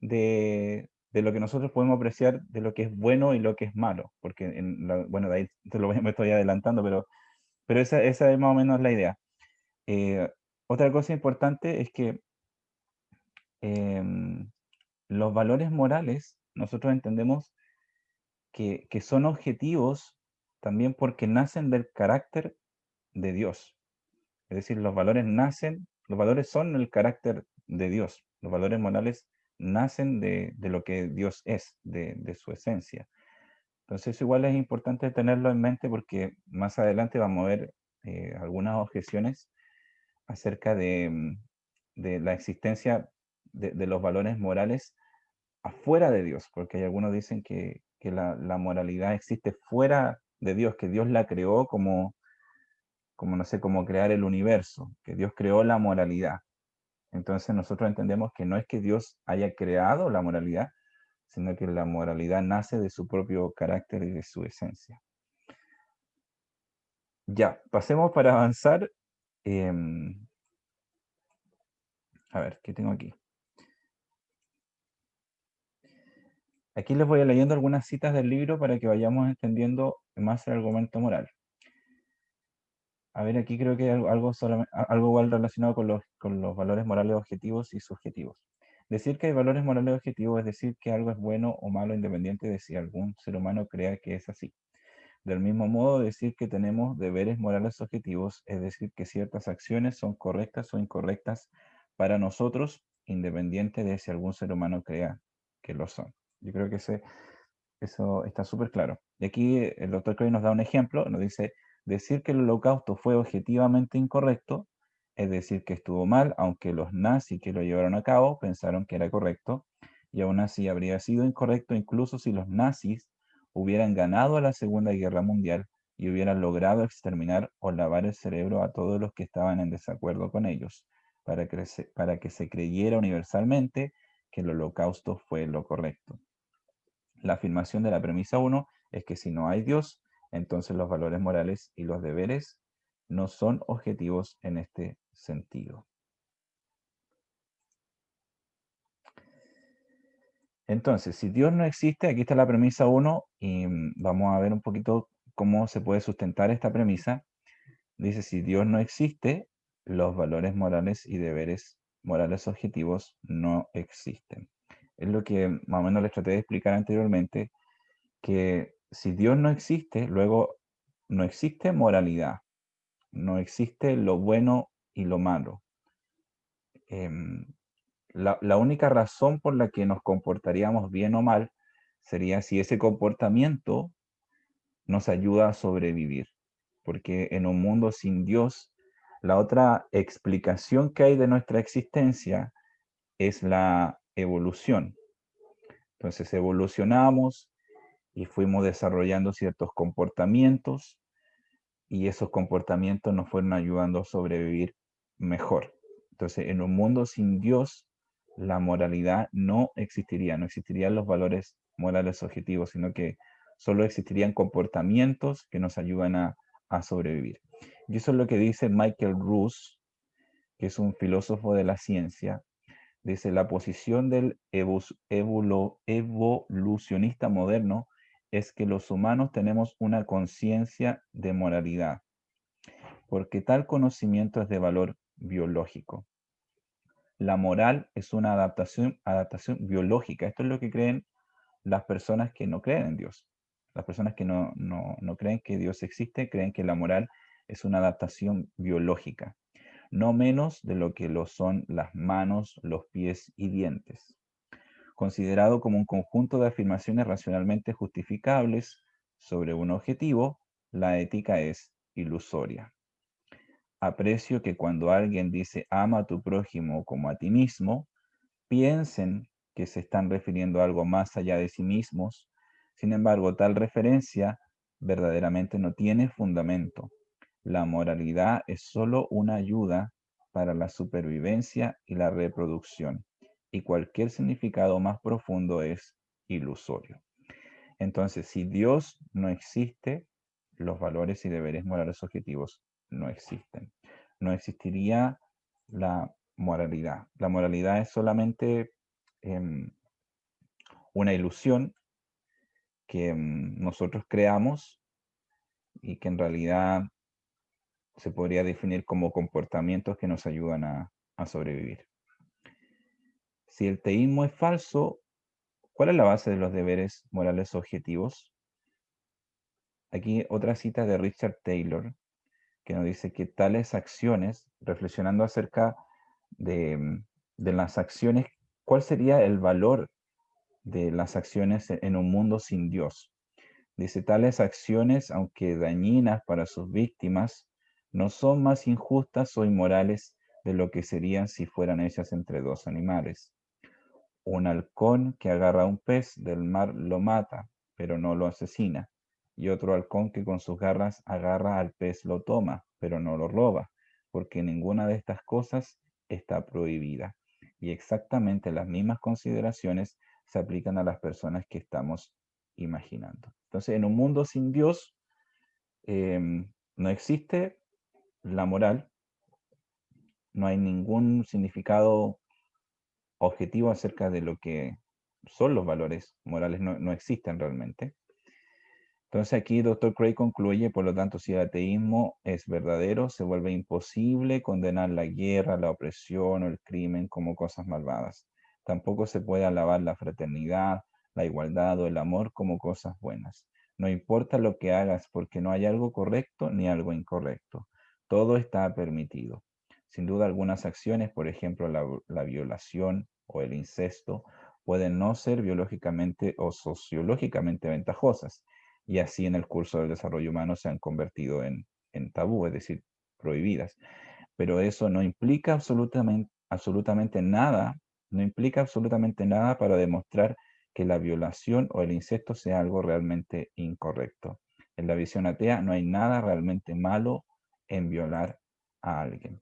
de lo que nosotros podemos apreciar de lo que es bueno y lo que es malo, porque bueno, de ahí me estoy adelantando, pero esa es más o menos la idea. Eh, Otra cosa importante es que em, los valores morales nosotros entendemos que son objetivos también porque nacen del carácter de Dios. Es decir, los valores son el carácter de Dios. Los valores morales nacen de lo que Dios es, de su esencia. Entonces, igual es importante tenerlo en mente porque más adelante vamos a ver algunas objeciones acerca de la existencia de los valores morales afuera de Dios, porque hay algunos dicen que la moralidad existe fuera de Dios, que Dios la creó como no sé, como crear el universo, que Dios creó la moralidad. Entonces nosotros entendemos que no es que Dios haya creado la moralidad, sino que la moralidad nace de su propio carácter y de su esencia. Ya, pasemos para avanzar. em, a ver, ¿qué tengo aquí? Aquí les voy leyendo algunas citas del libro para que vayamos entendiendo más el argumento moral. A ver, aquí creo que hay algo igual relacionado con los valores morales objetivos y subjetivos. Decir que hay valores morales objetivos es decir que algo es bueno o malo independiente de si algún ser humano crea que es así. Del mismo modo, decir que tenemos deberes morales objetivos es decir que ciertas acciones son correctas o incorrectas para nosotros, independiente de si algún ser humano crea que lo son. Yo creo que Eso está súper claro. Y aquí el doctor Craig nos da un ejemplo, nos dice, decir que el holocausto fue objetivamente incorrecto, es decir, que estuvo mal, aunque los nazis que lo llevaron a cabo pensaron que era correcto, y aún así habría sido incorrecto incluso si los nazis hubieran ganado la Segunda Guerra Mundial y hubieran logrado exterminar o lavar el cerebro a todos los que estaban en desacuerdo con ellos, para que se creyera universalmente que el holocausto fue lo correcto. La afirmación de la premisa 1 es que si no hay Dios, entonces los valores morales y los deberes no son objetivos en este sentido. Entonces, si Dios no existe, aquí está la premisa 1 y vamos a ver un poquito cómo se puede sustentar esta premisa. Dice, si Dios no existe, los valores morales y deberes morales objetivos no existen. Es lo que más o menos les traté de explicar anteriormente, que si Dios no existe, luego no existe moralidad, no existe lo bueno y lo malo. La única razón por la que nos comportaríamos bien o mal sería si ese comportamiento nos ayuda a sobrevivir. Porque en un mundo sin Dios, la otra explicación que hay de nuestra existencia es la evolución. Entonces evolucionamos y fuimos desarrollando ciertos comportamientos y esos comportamientos nos fueron ayudando a sobrevivir mejor. Entonces, en un mundo sin Dios, la moralidad no existiría, no existirían los valores morales objetivos, sino que solo existirían comportamientos que nos ayudan a sobrevivir. Y eso es lo que dice Michael Ruse, que es un filósofo de la ciencia. Dice, la posición del evolucionista moderno es que los humanos tenemos una conciencia de moralidad, porque tal conocimiento es de valor biológico. La moral es una adaptación biológica. Esto es lo que creen las personas que no creen en Dios. Las personas que no creen que Dios existe, creen que la moral es una adaptación biológica, no menos de lo que lo son las manos, los pies y dientes. Considerado como un conjunto de afirmaciones racionalmente justificables sobre un objetivo, la ética es ilusoria. Aprecio que cuando alguien dice ama a tu prójimo como a ti mismo, piensen que se están refiriendo a algo más allá de sí mismos. Sin embargo, tal referencia verdaderamente no tiene fundamento. La moralidad es solo una ayuda para la supervivencia y la reproducción, y cualquier significado más profundo es ilusorio. Entonces, si Dios no existe, los valores y deberes morales objetivos no existen. No existiría la moralidad. La moralidad es solamente una ilusión que nosotros creamos y que en realidad se podría definir como comportamientos que nos ayudan a sobrevivir. Si el teísmo es falso, ¿cuál es la base de los deberes morales objetivos? Aquí otra cita de Richard Taylor, que nos dice que tales acciones, reflexionando acerca de las acciones, ¿cuál sería el valor de las acciones en un mundo sin Dios? Dice, tales acciones, aunque dañinas para sus víctimas, no son más injustas o inmorales de lo que serían si fueran hechas entre dos animales. Un halcón que agarra a un pez del mar lo mata, pero no lo asesina. Y otro halcón que con sus garras agarra al pez lo toma, pero no lo roba, porque ninguna de estas cosas está prohibida. Y exactamente las mismas consideraciones se aplican a las personas que estamos imaginando. Entonces, en un mundo sin Dios, no existe la moral, no hay ningún significado objetivo acerca de lo que son los valores morales, no existen realmente. Entonces aquí Dr. Craig concluye, por lo tanto, si el ateísmo es verdadero, se vuelve imposible condenar la guerra, la opresión o el crimen como cosas malvadas. Tampoco se puede alabar la fraternidad, la igualdad o el amor como cosas buenas. No importa lo que hagas porque no hay algo correcto ni algo incorrecto. Todo está permitido. Sin duda algunas acciones, por ejemplo la violación o el incesto, pueden no ser biológicamente o sociológicamente ventajosas, y así en el curso del desarrollo humano se han convertido en tabú, es decir, prohibidas. Pero eso no implica absolutamente nada, no implica absolutamente nada para demostrar que la violación o el incesto sea algo realmente incorrecto. En la visión atea no hay nada realmente malo en violar a alguien.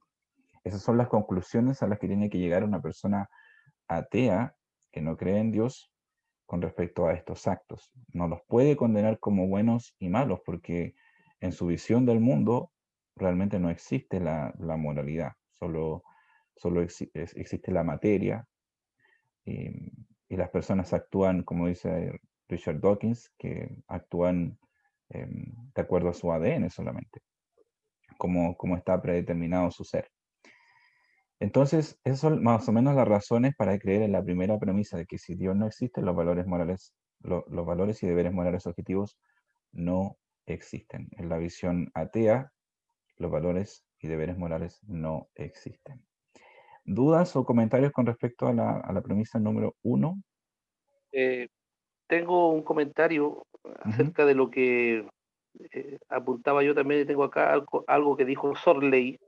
Esas son las conclusiones a las que tiene que llegar una persona atea que no cree en Dios con respecto a estos actos. No los puede condenar como buenos y malos porque en su visión del mundo realmente no existe la moralidad, solo existe la materia y las personas actúan, como dice Richard Dawkins, que actúan de acuerdo a su ADN solamente, como está predeterminado su ser. Entonces, esas son más o menos las razones para creer en la primera premisa de que si Dios no existe, los valores morales, los valores y deberes morales objetivos no existen. En la visión atea, los valores y deberes morales no existen. ¿Dudas o comentarios con respecto a la premisa número 1? Tengo un comentario acerca de lo que apuntaba yo también. Tengo acá algo que dijo Sorley,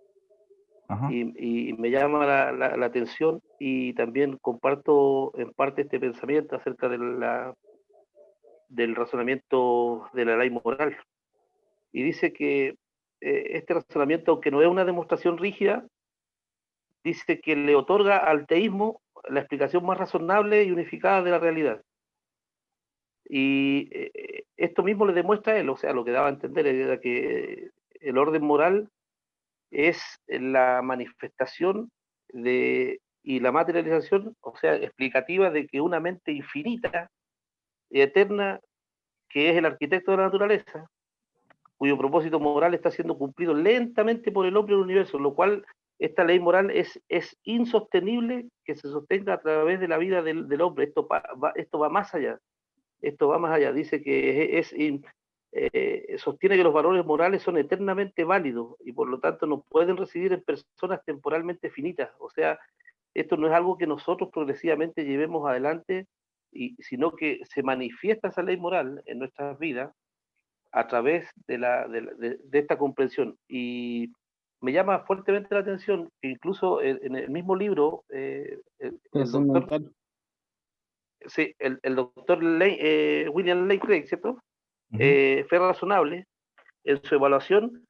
y me llama la atención, y también comparto en parte este pensamiento acerca del razonamiento de la ley moral. Y dice que este razonamiento, aunque no es una demostración rígida, dice que le otorga al teísmo la explicación más razonable y unificada de la realidad. Y esto mismo le demuestra a él, o sea, lo que daba a entender era que el orden moral es la manifestación y la materialización, o sea, explicativa de que una mente infinita y eterna, que es el arquitecto de la naturaleza, cuyo propósito moral está siendo cumplido lentamente por el hombre del universo, lo cual esta ley moral es insostenible que se sostenga a través de la vida del hombre. Esto va más allá. Esto va más allá. Dice que sostiene que los valores morales son eternamente válidos y por lo tanto no pueden residir en personas temporalmente finitas. O sea, esto no es algo que nosotros progresivamente llevemos adelante, sino que se manifiesta esa ley moral en nuestras vidas a través de esta comprensión. Y me llama fuertemente la atención que incluso en el mismo libro, el doctor, sí, el doctor William Lane Craig, ¿cierto? Fe razonable, en su evaluación,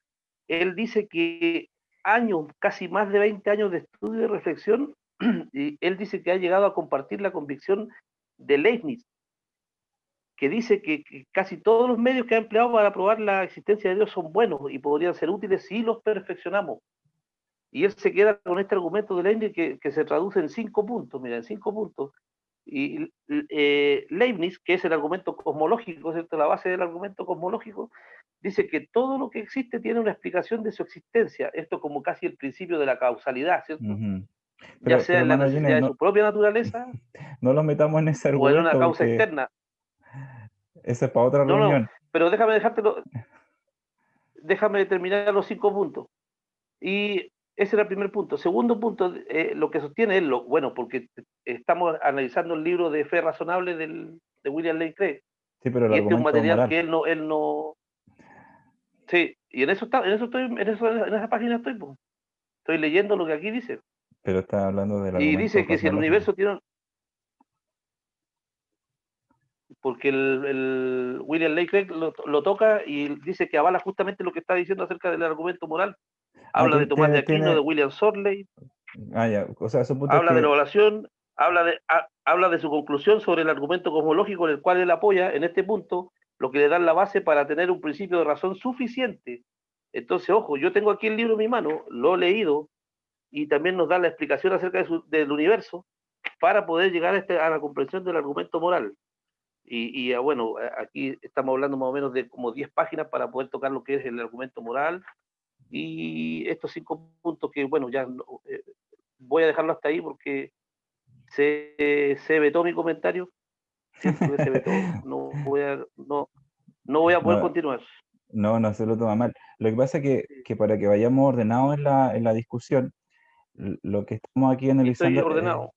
él dice que años, casi más de 20 años de estudio y de reflexión, y él dice que ha llegado a compartir la convicción de Leibniz, que dice que casi todos los medios que ha empleado para probar la existencia de Dios son buenos y podrían ser útiles si los perfeccionamos. Y él se queda con este argumento de Leibniz que se traduce en 5 puntos, mira, en 5 puntos. Y Leibniz, que es el argumento cosmológico, ¿cierto? La base del argumento cosmológico, dice que todo lo que existe tiene una explicación de su existencia. Esto como casi el principio de la causalidad, ¿cierto? Ya sea en la necesidad de su propia naturaleza no lo metamos en ese o en una argumento causa porque externa. ese es para otra reunión. Pero déjame terminar los 5 puntos. Y ese era el primer punto. Segundo punto, lo que sostiene él, bueno, porque estamos analizando el libro de Fe Razonable de William Lane Craig. Sí, pero el Y este es un argumento material moral. que él no. Sí, y en esa página estoy, pues. Estoy leyendo lo que aquí dice. Pero está hablando del Y argumento dice que si el cosmológico. universo tiene. Porque el William Lane Craig lo toca y dice que avala justamente lo que está diciendo acerca del argumento moral. Habla de Tomás de Aquino, de William Sorley. Ya. O sea, su punto Habla es de que... la evaluación, habla de su conclusión sobre el argumento cosmológico en el cual él apoya en este punto, lo que le da la base para tener un principio de razón suficiente. Entonces, ojo, yo tengo aquí el libro en mi mano, lo he leído, y también nos da la explicación acerca del universo para poder llegar a la comprensión del argumento moral. Y bueno, aquí estamos hablando más o menos de como 10 páginas para poder tocar lo que es el argumento moral y estos 5 puntos que, bueno, ya voy a dejarlo hasta ahí porque se vetó mi comentario. Siento que se vetó, no voy a poder continuar. No se lo toma mal. Lo que pasa es que para que vayamos ordenados en la discusión, lo que estamos aquí analizando... Estoy ordenado.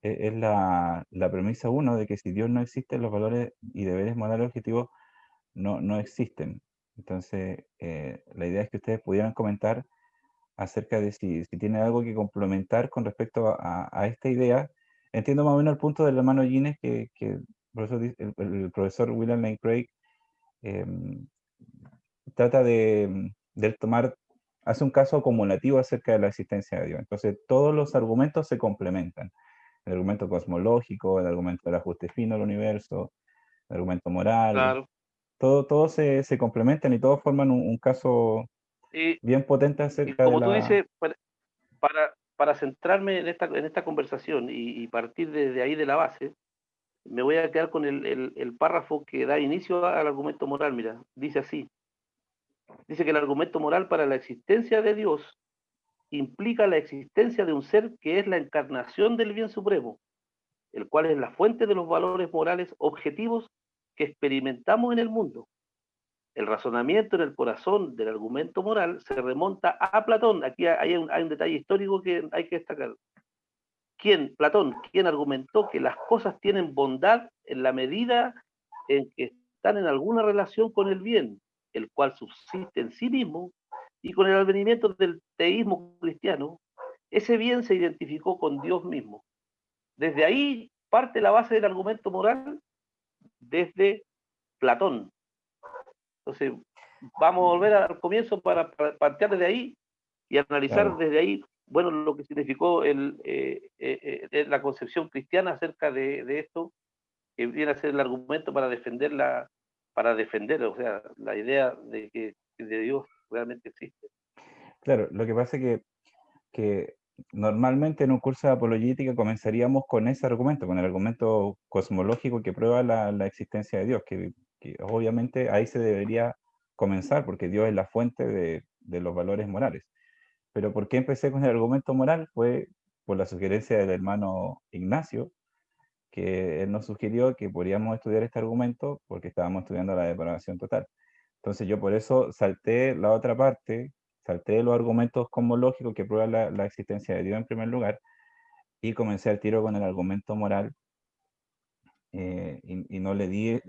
es la premisa uno de que si Dios no existe, los valores y deberes morales objetivos no existen. Entonces, la idea es que ustedes pudieran comentar acerca de si tienen algo que complementar con respecto a esta idea. Entiendo más o menos el punto del hermano Gines que el profesor William Lane Craig em, trata de tomar, hace un caso acumulativo acerca de la existencia de Dios. Entonces, todos los argumentos se complementan. El argumento cosmológico, el argumento del ajuste fino del universo, el argumento moral, Claro. todo se complementan y todos forman un caso Y, bien potente y acerca de como tú la... dices, para centrarme en esta conversación y partir desde ahí de la base, me voy a quedar con el párrafo que da inicio al argumento moral. Mira, dice así. Dice que el argumento moral para la existencia de Dios implica la existencia de un ser que es la encarnación del bien supremo, el cual es la fuente de los valores morales objetivos que experimentamos en el mundo. El razonamiento en el corazón del argumento moral se remonta a Platón. Aquí hay un detalle histórico que hay que destacar. Platón, quien argumentó que las cosas tienen bondad en la medida en que están en alguna relación con el bien, el cual subsiste en sí mismo, y con el advenimiento del teísmo cristiano, ese bien se identificó con Dios mismo. Desde ahí parte la base del argumento moral, desde Platón. Entonces, vamos a volver al comienzo para partir desde ahí y analizar Claro, desde ahí, bueno, lo que significó la concepción cristiana acerca de esto, que viene a ser el argumento para defender, o sea, la idea de que de Dios realmente existe. claro. Lo que pasa es que normalmente en un curso de apologética comenzaríamos con ese argumento, con el argumento cosmológico que prueba la existencia de Dios, que obviamente ahí se debería comenzar, porque Dios es la fuente de los valores morales. Pero ¿por qué empecé con el argumento moral? Fue por la sugerencia del hermano Ignacio, que él nos sugirió que podríamos estudiar este argumento porque estábamos estudiando la depravación total. Entonces yo por eso salté la otra parte, salté los argumentos cosmológicos que prueban la existencia de Dios en primer lugar y comencé al tiro con el argumento moral, y no le di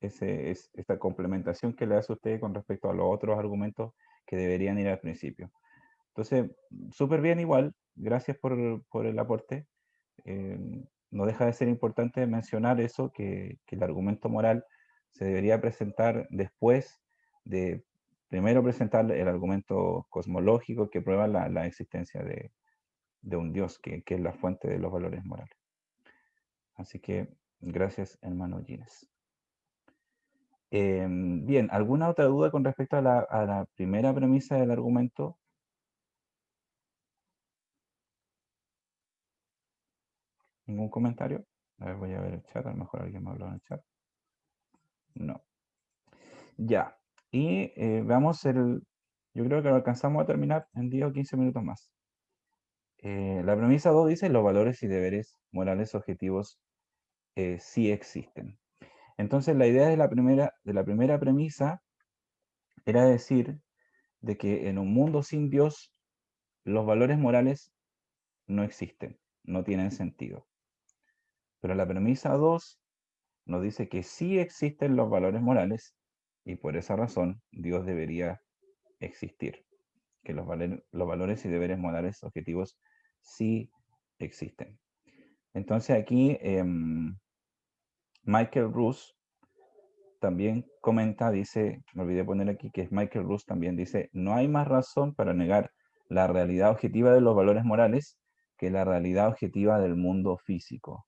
esta complementación que le hace usted con respecto a los otros argumentos que deberían ir al principio. Entonces, súper bien igual, gracias por el aporte. Eh, no deja de ser importante mencionar eso, que el argumento moral se debería presentar después de primero presentar el argumento cosmológico que prueba la existencia de un Dios, que es la fuente de los valores morales. Así que gracias, hermano Gines. Bien, ¿alguna otra duda con respecto a la primera premisa del argumento? ¿Ningún comentario? A ver, voy a ver el chat, a lo mejor alguien me habló en el chat. No. Ya. Y veamos yo creo que lo alcanzamos a terminar en 10 o 15 minutos más. La premisa 2 dice, los valores y deberes morales objetivos sí existen. Entonces, la idea de la primera premisa era decir de que en un mundo sin Dios, los valores morales no existen, no tienen sentido. Pero la premisa 2 nos dice que sí existen los valores morales y por esa razón Dios debería existir, que los valores y deberes morales objetivos sí existen. Entonces aquí Michael Ruse también comenta, dice, me olvidé poner aquí que es Michael Ruse también dice, no hay más razón para negar la realidad objetiva de los valores morales que la realidad objetiva del mundo físico.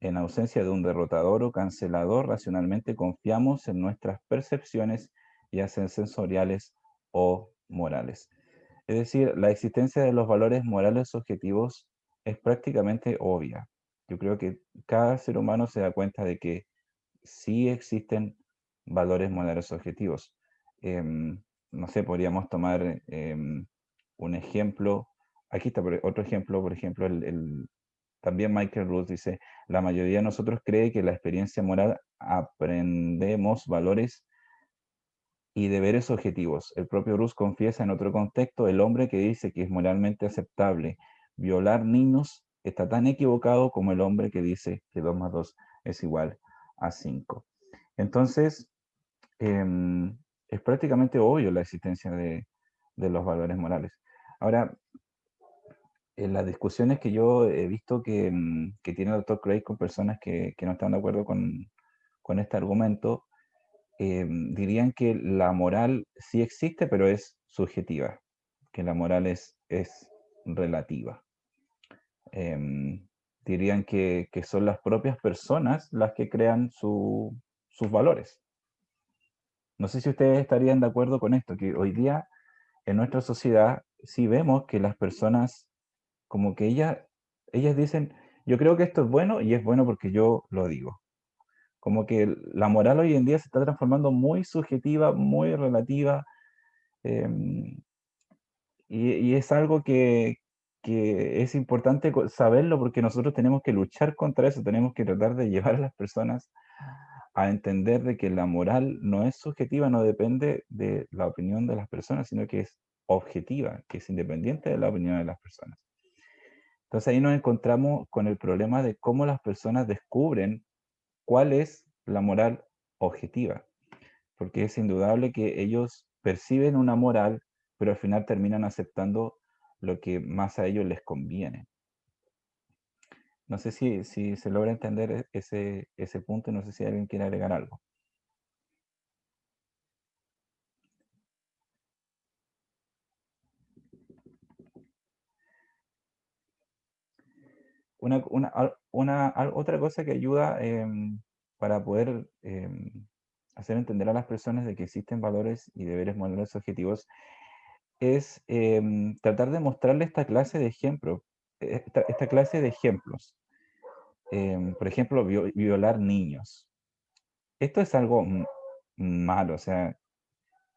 En ausencia de un derrotador o cancelador, racionalmente confiamos en nuestras percepciones, ya sean sensoriales o morales. Es decir, la existencia de los valores morales objetivos es prácticamente obvia. Yo creo que cada ser humano se da cuenta de que sí existen valores morales objetivos. No sé, podríamos tomar un ejemplo. Aquí está otro ejemplo, por ejemplo, también Michael Ruse dice, la mayoría de nosotros cree que la experiencia moral aprendemos valores y deberes objetivos. El propio Ruse confiesa en otro contexto, el hombre que dice que es moralmente aceptable violar niños está tan equivocado como el hombre que dice que 2 más 2 es igual a 5. Entonces, es prácticamente obvio la existencia de los valores morales. Ahora, en las discusiones que yo he visto que tiene el Dr. Craig con personas que no están de acuerdo con este argumento, dirían que la moral sí existe, pero es subjetiva, que la moral es relativa. Dirían que son las propias personas las que crean sus valores. No sé si ustedes estarían de acuerdo con esto, que hoy día en nuestra sociedad sí vemos que las personas, como que ellas dicen, yo creo que esto es bueno y es bueno porque yo lo digo. Como que la moral hoy en día se está transformando muy subjetiva, muy relativa, em, y es algo que es importante saberlo porque nosotros tenemos que luchar contra eso, tenemos que tratar de llevar a las personas a entender de que la moral no es subjetiva, no depende de la opinión de las personas, sino que es objetiva, que es independiente de la opinión de las personas. Entonces ahí nos encontramos con el problema de cómo las personas descubren cuál es la moral objetiva, porque es indudable que ellos perciben una moral, pero al final terminan aceptando lo que más a ellos les conviene. No sé si se logra entender ese punto, no sé si alguien quiere agregar algo. Otra cosa que ayuda para poder hacer entender a las personas de que existen valores y deberes morales objetivos es tratar de mostrarle esta clase de ejemplos, esta clase de ejemplos. Por ejemplo, violar niños. Esto es algo malo, o sea,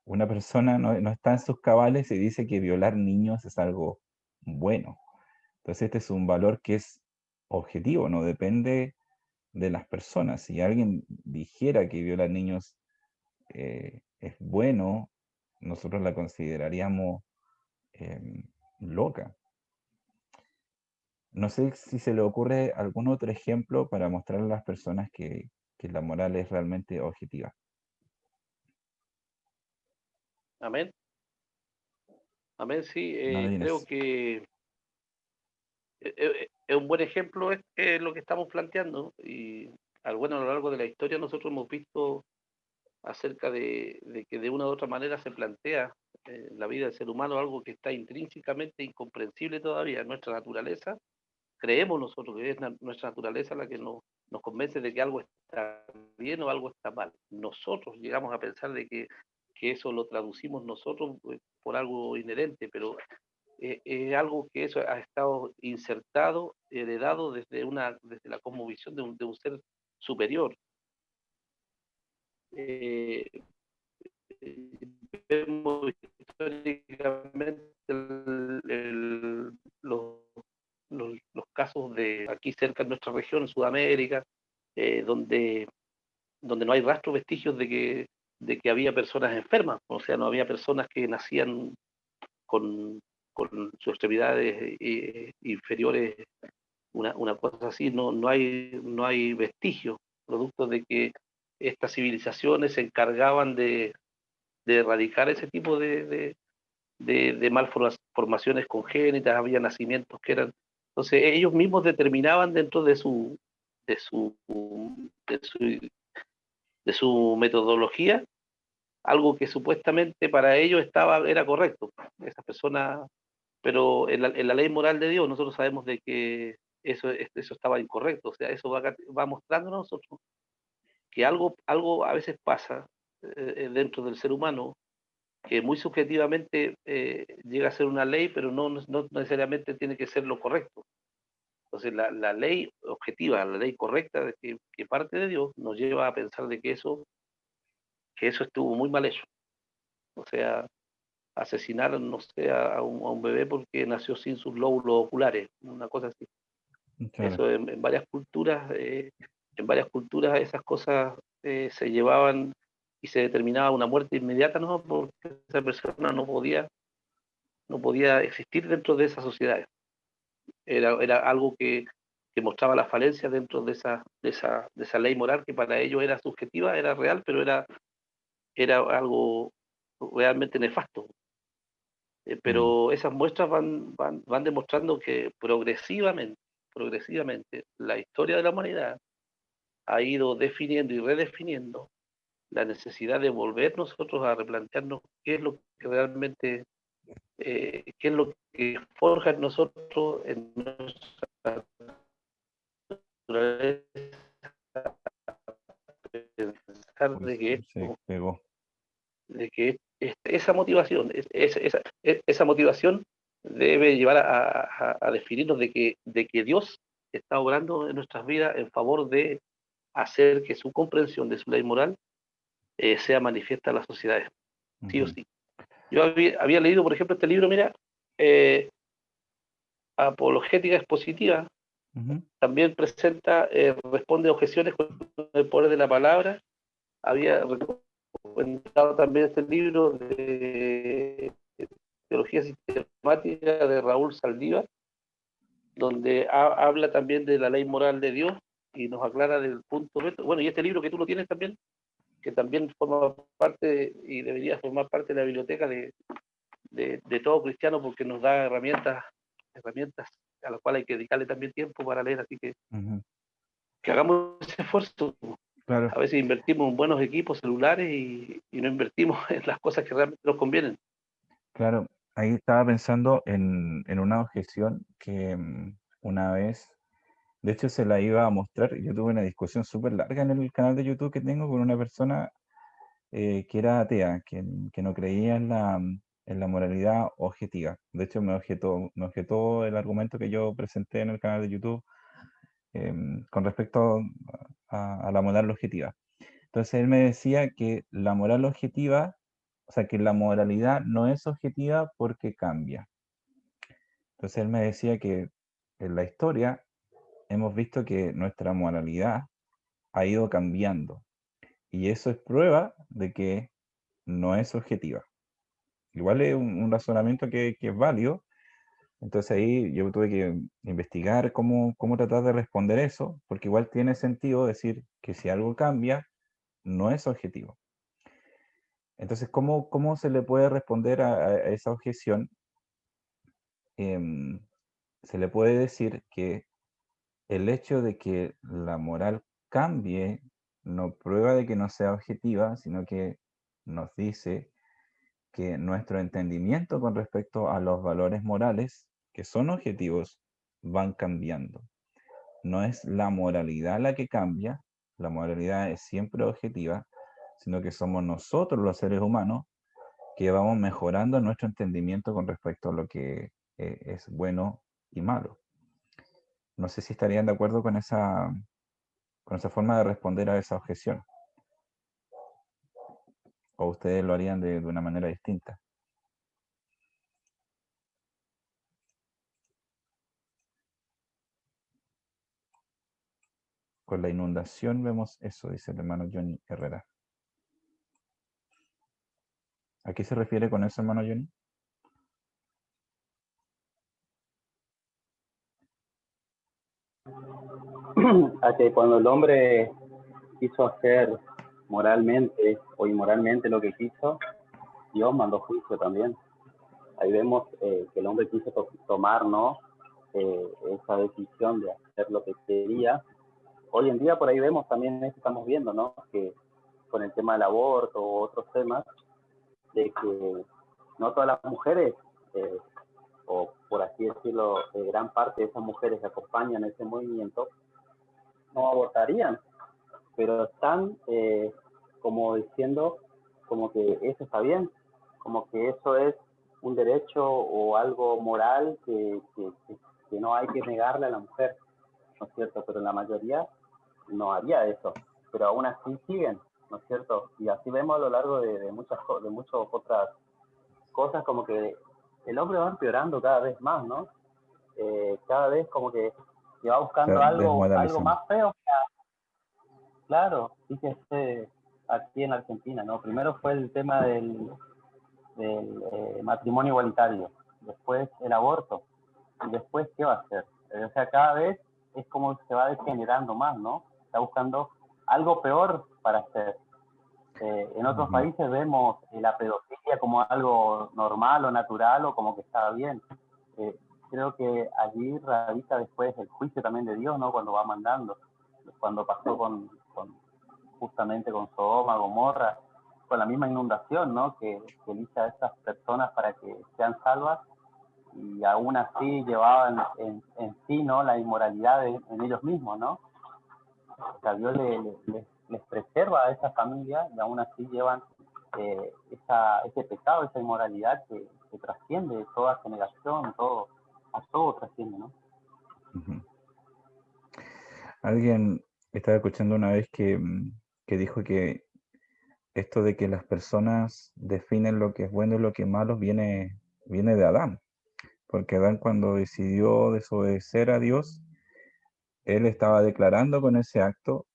una persona no está en sus cabales y dice que violar niños es algo bueno. Entonces este es un valor que es objetivo, no depende de las personas. Si alguien dijera que violar niños es bueno, nosotros la consideraríamos loca. No sé si se le ocurre algún otro ejemplo para mostrar a las personas que la moral es realmente objetiva. Amén. Amén, sí. Nadine. Creo que es un buen ejemplo es lo que estamos planteando. Y a lo largo de la historia nosotros hemos visto acerca de que de una u otra manera se plantea la vida del ser humano algo que está intrínsecamente incomprensible todavía en nuestra naturaleza. Creemos nosotros que es nuestra naturaleza la que nos convence de que algo está bien o algo está mal. Nosotros llegamos a pensar de que eso lo traducimos nosotros por algo inherente, pero es algo que eso ha estado insertado, heredado desde la cosmovisión de un ser superior. Vemos históricamente los casos de aquí cerca en nuestra región, en Sudamérica, donde no hay rastro vestigios de que había personas enfermas, o sea, no había personas que nacían con sus extremidades inferiores, una cosa así, no hay vestigios, producto de que estas civilizaciones se encargaban de erradicar ese tipo de malformaciones congénitas, había nacimientos que eran... Entonces ellos mismos determinaban dentro de su, de su, de su, de su metodología algo que supuestamente para ellos era correcto. Esas personas, pero en la ley moral de Dios nosotros sabemos de que eso estaba incorrecto. O sea, eso va mostrándonos a nosotros que algo a veces pasa dentro del ser humano que muy subjetivamente llega a ser una ley, pero no necesariamente tiene que ser lo correcto. Entonces, la ley objetiva, la ley correcta que parte de Dios, nos lleva a pensar de que eso estuvo muy mal hecho. O sea, asesinar, no sé, a un bebé porque nació sin sus lóbulos oculares, una cosa así. Claro. Eso en varias culturas esas cosas se llevaban y se determinaba una muerte inmediata, ¿no? Porque esa persona no podía existir dentro de esas sociedades. era algo que mostraba las falencias dentro de esa ley moral que para ellos era subjetiva, era real, pero era algo realmente nefasto. Pero esas muestras van demostrando que progresivamente la historia de la humanidad ha ido definiendo y redefiniendo la necesidad de volver nosotros a replantearnos qué es lo que realmente, qué es lo que forja en nosotros, en nuestra naturaleza, pensar Uy, de que se pegó. esa motivación, esa motivación debe llevar a definirnos de que Dios está obrando en nuestras vidas en favor de hacer que su comprensión de su ley moral sea manifiesta a las sociedades, sí o Ujú, sí. Yo había leído, por ejemplo, este libro, mira, Apologética Expositiva, ujú, también presenta, responde a objeciones con el poder de la palabra. Había recomendado también este libro de Teología Sistemática de Raúl Saldívar, donde habla también de la ley moral de Dios y nos aclara del punto de vista. Bueno, y este libro que tú lo tienes también, que también forma parte y debería formar parte de la biblioteca de todo cristiano, porque nos da herramientas a las cuales hay que dedicarle también tiempo para leer, así ujú. que hagamos ese esfuerzo. Claro, A veces invertimos en buenos equipos celulares y no invertimos en las cosas que realmente nos convienen. claro. Ahí estaba pensando en una objeción que una vez, de hecho se la iba a mostrar. Yo tuve una discusión súper larga en el canal de YouTube que tengo con una persona que era atea, que no creía en la moralidad objetiva. De hecho, me objetó el argumento que yo presenté en el canal de YouTube con respecto a la moral objetiva. Entonces él me decía que la moral objetiva, o sea, que la moralidad no es objetiva porque cambia. Entonces él me decía que en la historia hemos visto que nuestra moralidad ha ido cambiando y eso es prueba de que no es objetiva. Igual es un razonamiento que es válido. Entonces ahí yo tuve que investigar cómo tratar de responder eso, porque igual tiene sentido decir que si algo cambia, no es objetivo. Entonces, ¿cómo se le puede responder a esa objeción? Em, Se le puede decir que el hecho de que la moral cambie no prueba de que no sea objetiva, sino que nos dice que nuestro entendimiento con respecto a los valores morales, que son objetivos, van cambiando. No es la moralidad la que cambia, la moralidad es siempre objetiva, sino que somos nosotros los seres humanos que vamos mejorando nuestro entendimiento con respecto a lo que es bueno y malo. No sé si estarían de acuerdo con esa forma de responder a esa objeción, o ustedes lo harían de una manera distinta. Con la inundación vemos eso, dice el hermano Johnny Herrera. ¿A qué se refiere con eso, hermano Johnny? A que cuando el hombre quiso hacer moralmente o inmoralmente lo que quiso, Dios mandó juicio también. Ahí vemos que el hombre quiso tomar, ¿no? Esa decisión de hacer lo que quería. Hoy en día por ahí vemos también, eso estamos viendo, ¿no? Que con el tema del aborto o otros temas, de que no todas las mujeres, o por así decirlo, gran parte de esas mujeres que acompañan ese movimiento, no abortarían, pero están como diciendo como que eso está bien, como que eso es un derecho o algo moral que no hay que negarle a la mujer, ¿no es cierto? Pero la mayoría no haría eso, pero aún así siguen, ¿no es cierto? Y así vemos a lo largo de muchas otras cosas, como que el hombre va empeorando cada vez más, ¿no? Cada vez como que va O sea, buscando algo desmoralizando. más feo. Claro, fíjese aquí en Argentina, ¿no? Primero fue el tema del matrimonio igualitario, después el aborto, y después, ¿qué va a hacer? O sea, cada vez es como se va degenerando más, ¿no? Está buscando algo peor para hacer. En otros países vemos la pedofilia como algo normal o natural o como que está bien. Creo que allí radica después el juicio también de Dios, ¿no? Cuando va mandando. Cuando pasó justamente con Sodoma, Gomorra, con la misma inundación, ¿no? Que elige a estas personas para que sean salvas y aún así llevaban en sí, ¿no? La inmoralidad en ellos mismos, ¿no? O sea, Dios les preserva a esa familia y aún así llevan ese pecado, esa inmoralidad que trasciende toda generación, a todo trasciende, ¿no? Alguien estaba escuchando una vez que dijo que esto de que las personas definen lo que es bueno y lo que es malo viene de Adán, porque Adán cuando decidió desobedecer a Dios, él estaba declarando con ese acto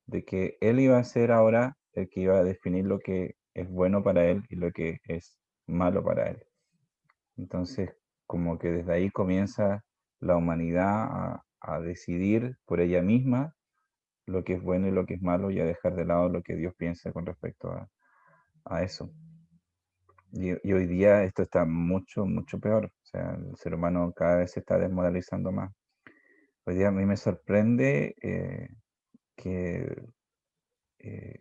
de que él iba a ser ahora el que iba a definir lo que es bueno para él y lo que es malo para él. Entonces, como que desde ahí comienza la humanidad a decidir por ella misma lo que es bueno y lo que es malo y a dejar de lado lo que Dios piensa con respecto a eso. Y hoy día esto está mucho, mucho peor. O sea, el ser humano cada vez se está desmoralizando más. Hoy día a mí me sorprende que eh,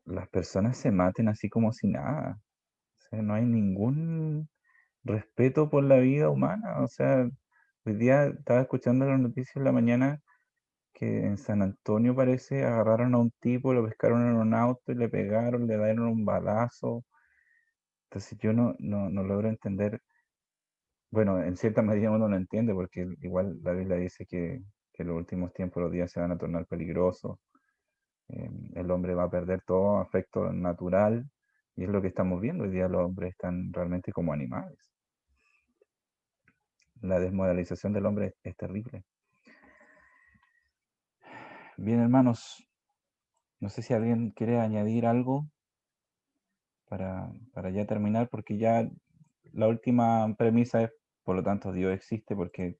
las personas se maten así como si nada. O sea, no hay ningún respeto por la vida humana. O sea, hoy día estaba escuchando las noticias en la mañana que en San Antonio parece agarraron a un tipo, lo pescaron en un auto y le pegaron, le dieron un balazo. Entonces yo no logro entender, bueno, en cierta medida uno lo entiende porque igual la Biblia dice que en los últimos tiempos los días se van a tornar peligrosos, el hombre va a perder todo afecto natural y es lo que estamos viendo, hoy día los hombres están realmente como animales. La desmoralización del hombre es terrible. Bien, hermanos, no sé si alguien quiere añadir algo para ya terminar, porque ya la última premisa es, por lo tanto, Dios existe, porque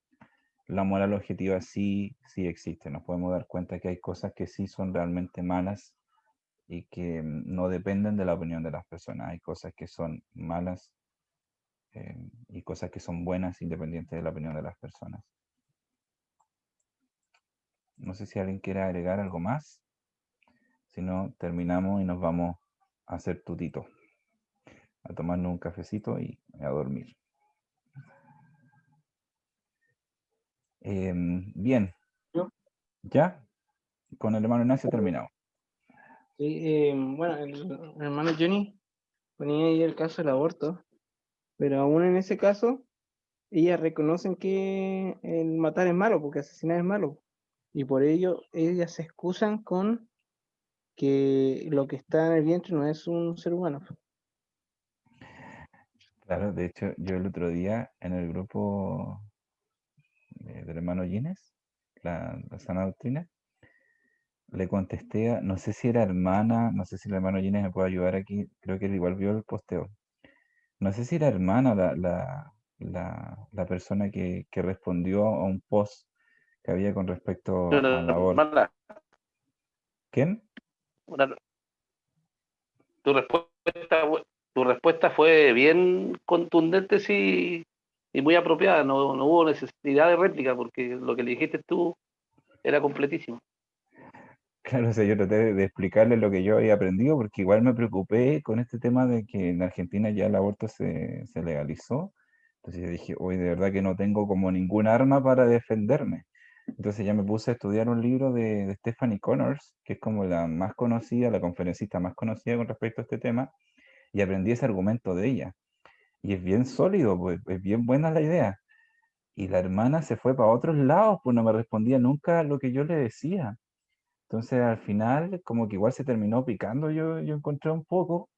la moral objetiva sí existe. Nos podemos dar cuenta que hay cosas que sí son realmente malas y que no dependen de la opinión de las personas. Hay cosas que son malas y cosas que son buenas independientes de la opinión de las personas. No sé si alguien quiere agregar algo más. Si no, terminamos y nos vamos a hacer tutito, a tomarnos un cafecito y a dormir. Bien, ¿Yo? ya con el hermano Ignacio terminado. Sí, bueno, el hermano Johnny ponía ahí el caso del aborto, pero aún en ese caso, ellas reconocen que el matar es malo, porque asesinar es malo, y por ello ellas se excusan con que lo que está en el vientre no es un ser humano. Claro, de hecho, yo el otro día en el grupo del hermano Gines, la sana doctrina, le contesté no sé si era hermana, no sé si el hermano Gines me puede ayudar aquí, creo que él igual vio el posteo. No sé si era hermana la persona que respondió a un post que había con respecto al aborto. Hermana, ¿Quién? una- tu respuesta, tu respuesta fue bien contundente, sí, y muy apropiada. No hubo necesidad de réplica porque lo que le dijiste tú era completísimo. Claro, o sea, yo traté de explicarle lo que yo había aprendido, porque igual me preocupé con este tema de que en Argentina ya el aborto se legalizó. Entonces yo dije, hoy de verdad que no tengo como ningún arma para defenderme. Entonces ya me puse a estudiar un libro de Stephanie Connors, que es como la más conocida, la conferencista más conocida con respecto a este tema, y aprendí ese argumento de ella. Y es bien sólido, pues es bien buena la idea. Y la hermana se fue para otros lados, pues no me respondía nunca a lo que yo le decía. Entonces al final como que igual se terminó picando, yo encontré un poco,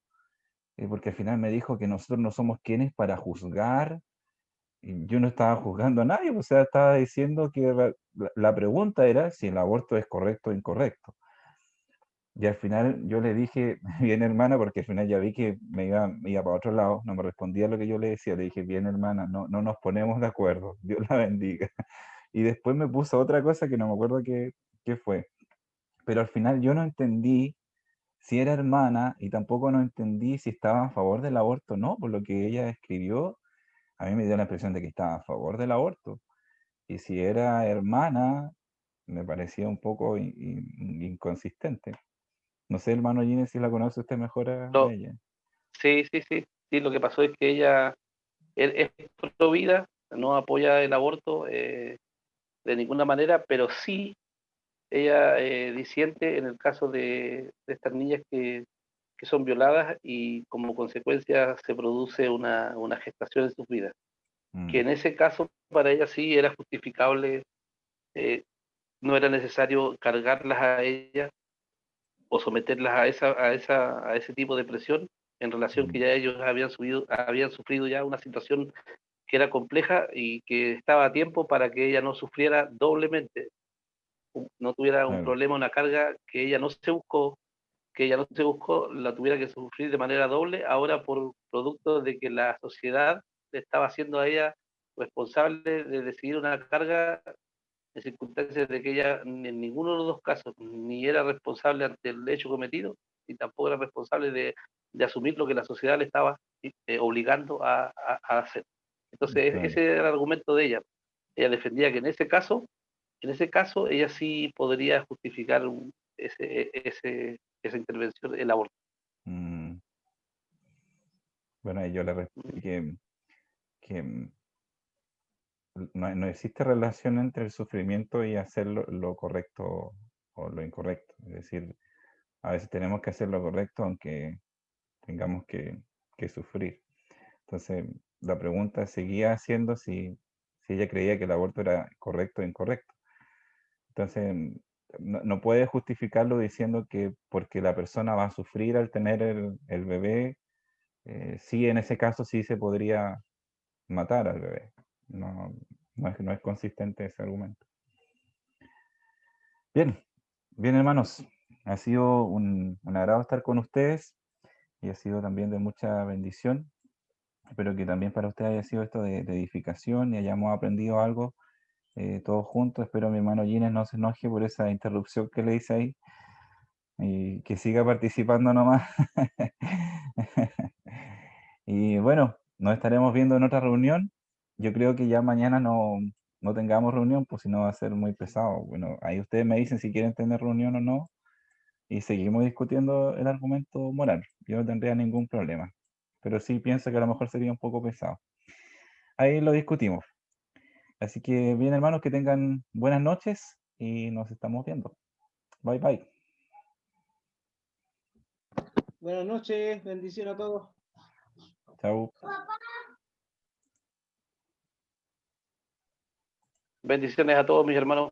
porque al final me dijo que nosotros no somos quienes para juzgar, y yo no estaba juzgando a nadie, o sea, estaba diciendo que la pregunta era si el aborto es correcto o incorrecto. Y al final yo le dije, bien hermana, porque al final ya vi que me iba para otro lado, no me respondía lo que yo le decía, le dije, bien hermana, no nos ponemos de acuerdo, Dios la bendiga. Y después me puso otra cosa que no me acuerdo qué fue. Pero al final yo no entendí si era hermana y tampoco no entendí si estaba a favor del aborto o no, por lo que ella escribió, a mí me dio la impresión de que estaba a favor del aborto. Y si era hermana, me parecía un poco inconsistente. No sé, hermano Gine, si la conoce usted mejor a No, ella. sí, sí, sí, sí, lo que pasó es que ella es pro vida, no apoya el aborto de ninguna manera, pero sí ella disiente en el caso de estas niñas que son violadas y como consecuencia se produce una gestación en sus vidas. Que Mm, en ese caso para ella sí era justificable, eh, no era necesario cargarlas a ella o someterlas a ese tipo de presión en relación que mm, ya ellos habían sufrido ya una situación que era compleja y que estaba a tiempo para que ella no sufriera doblemente, no tuviera un claro. problema, una carga que ella no se buscó, la tuviera que sufrir de manera doble, ahora por producto de que la sociedad le estaba haciendo a ella responsable de decidir una carga en circunstancias de que ella en ninguno de los dos casos ni era responsable ante el hecho cometido, ni tampoco era responsable de asumir lo que la sociedad le estaba obligando a hacer. Entonces, Claro. ese era el argumento de ella. Ella defendía que en ese caso, ella sí podría justificar esa intervención, el aborto. Mm, bueno, y yo le respondí que no existe relación entre el sufrimiento y hacer lo correcto o lo incorrecto. Es decir, a veces tenemos que hacer lo correcto aunque tengamos que sufrir. Entonces, la pregunta seguía siendo si ella creía que el aborto era correcto o incorrecto. Entonces, no puede justificarlo diciendo que porque la persona va a sufrir al tener el bebé, sí, en ese caso sí se podría matar al bebé. No, no es consistente ese argumento. Bien, bien hermanos, ha sido un agrado estar con ustedes y ha sido también de mucha bendición. Espero que también para ustedes haya sido esto de edificación y hayamos aprendido algo todos juntos. Espero mi hermano Gines no se enoje por esa interrupción que le hice ahí y que siga participando nomás. Y bueno, nos estaremos viendo en otra reunión. Yo creo que ya mañana no tengamos reunión, pues si no va a ser muy pesado. Bueno, ahí ustedes me dicen si quieren tener reunión o no y seguimos discutiendo el argumento moral. Yo no tendría ningún problema, pero sí pienso que a lo mejor sería un poco pesado. Ahí lo discutimos. Así que bien, hermanos, que tengan buenas noches y nos estamos viendo. Bye bye. Buenas noches, bendición a todos. Chao. Bendiciones a todos mis hermanos.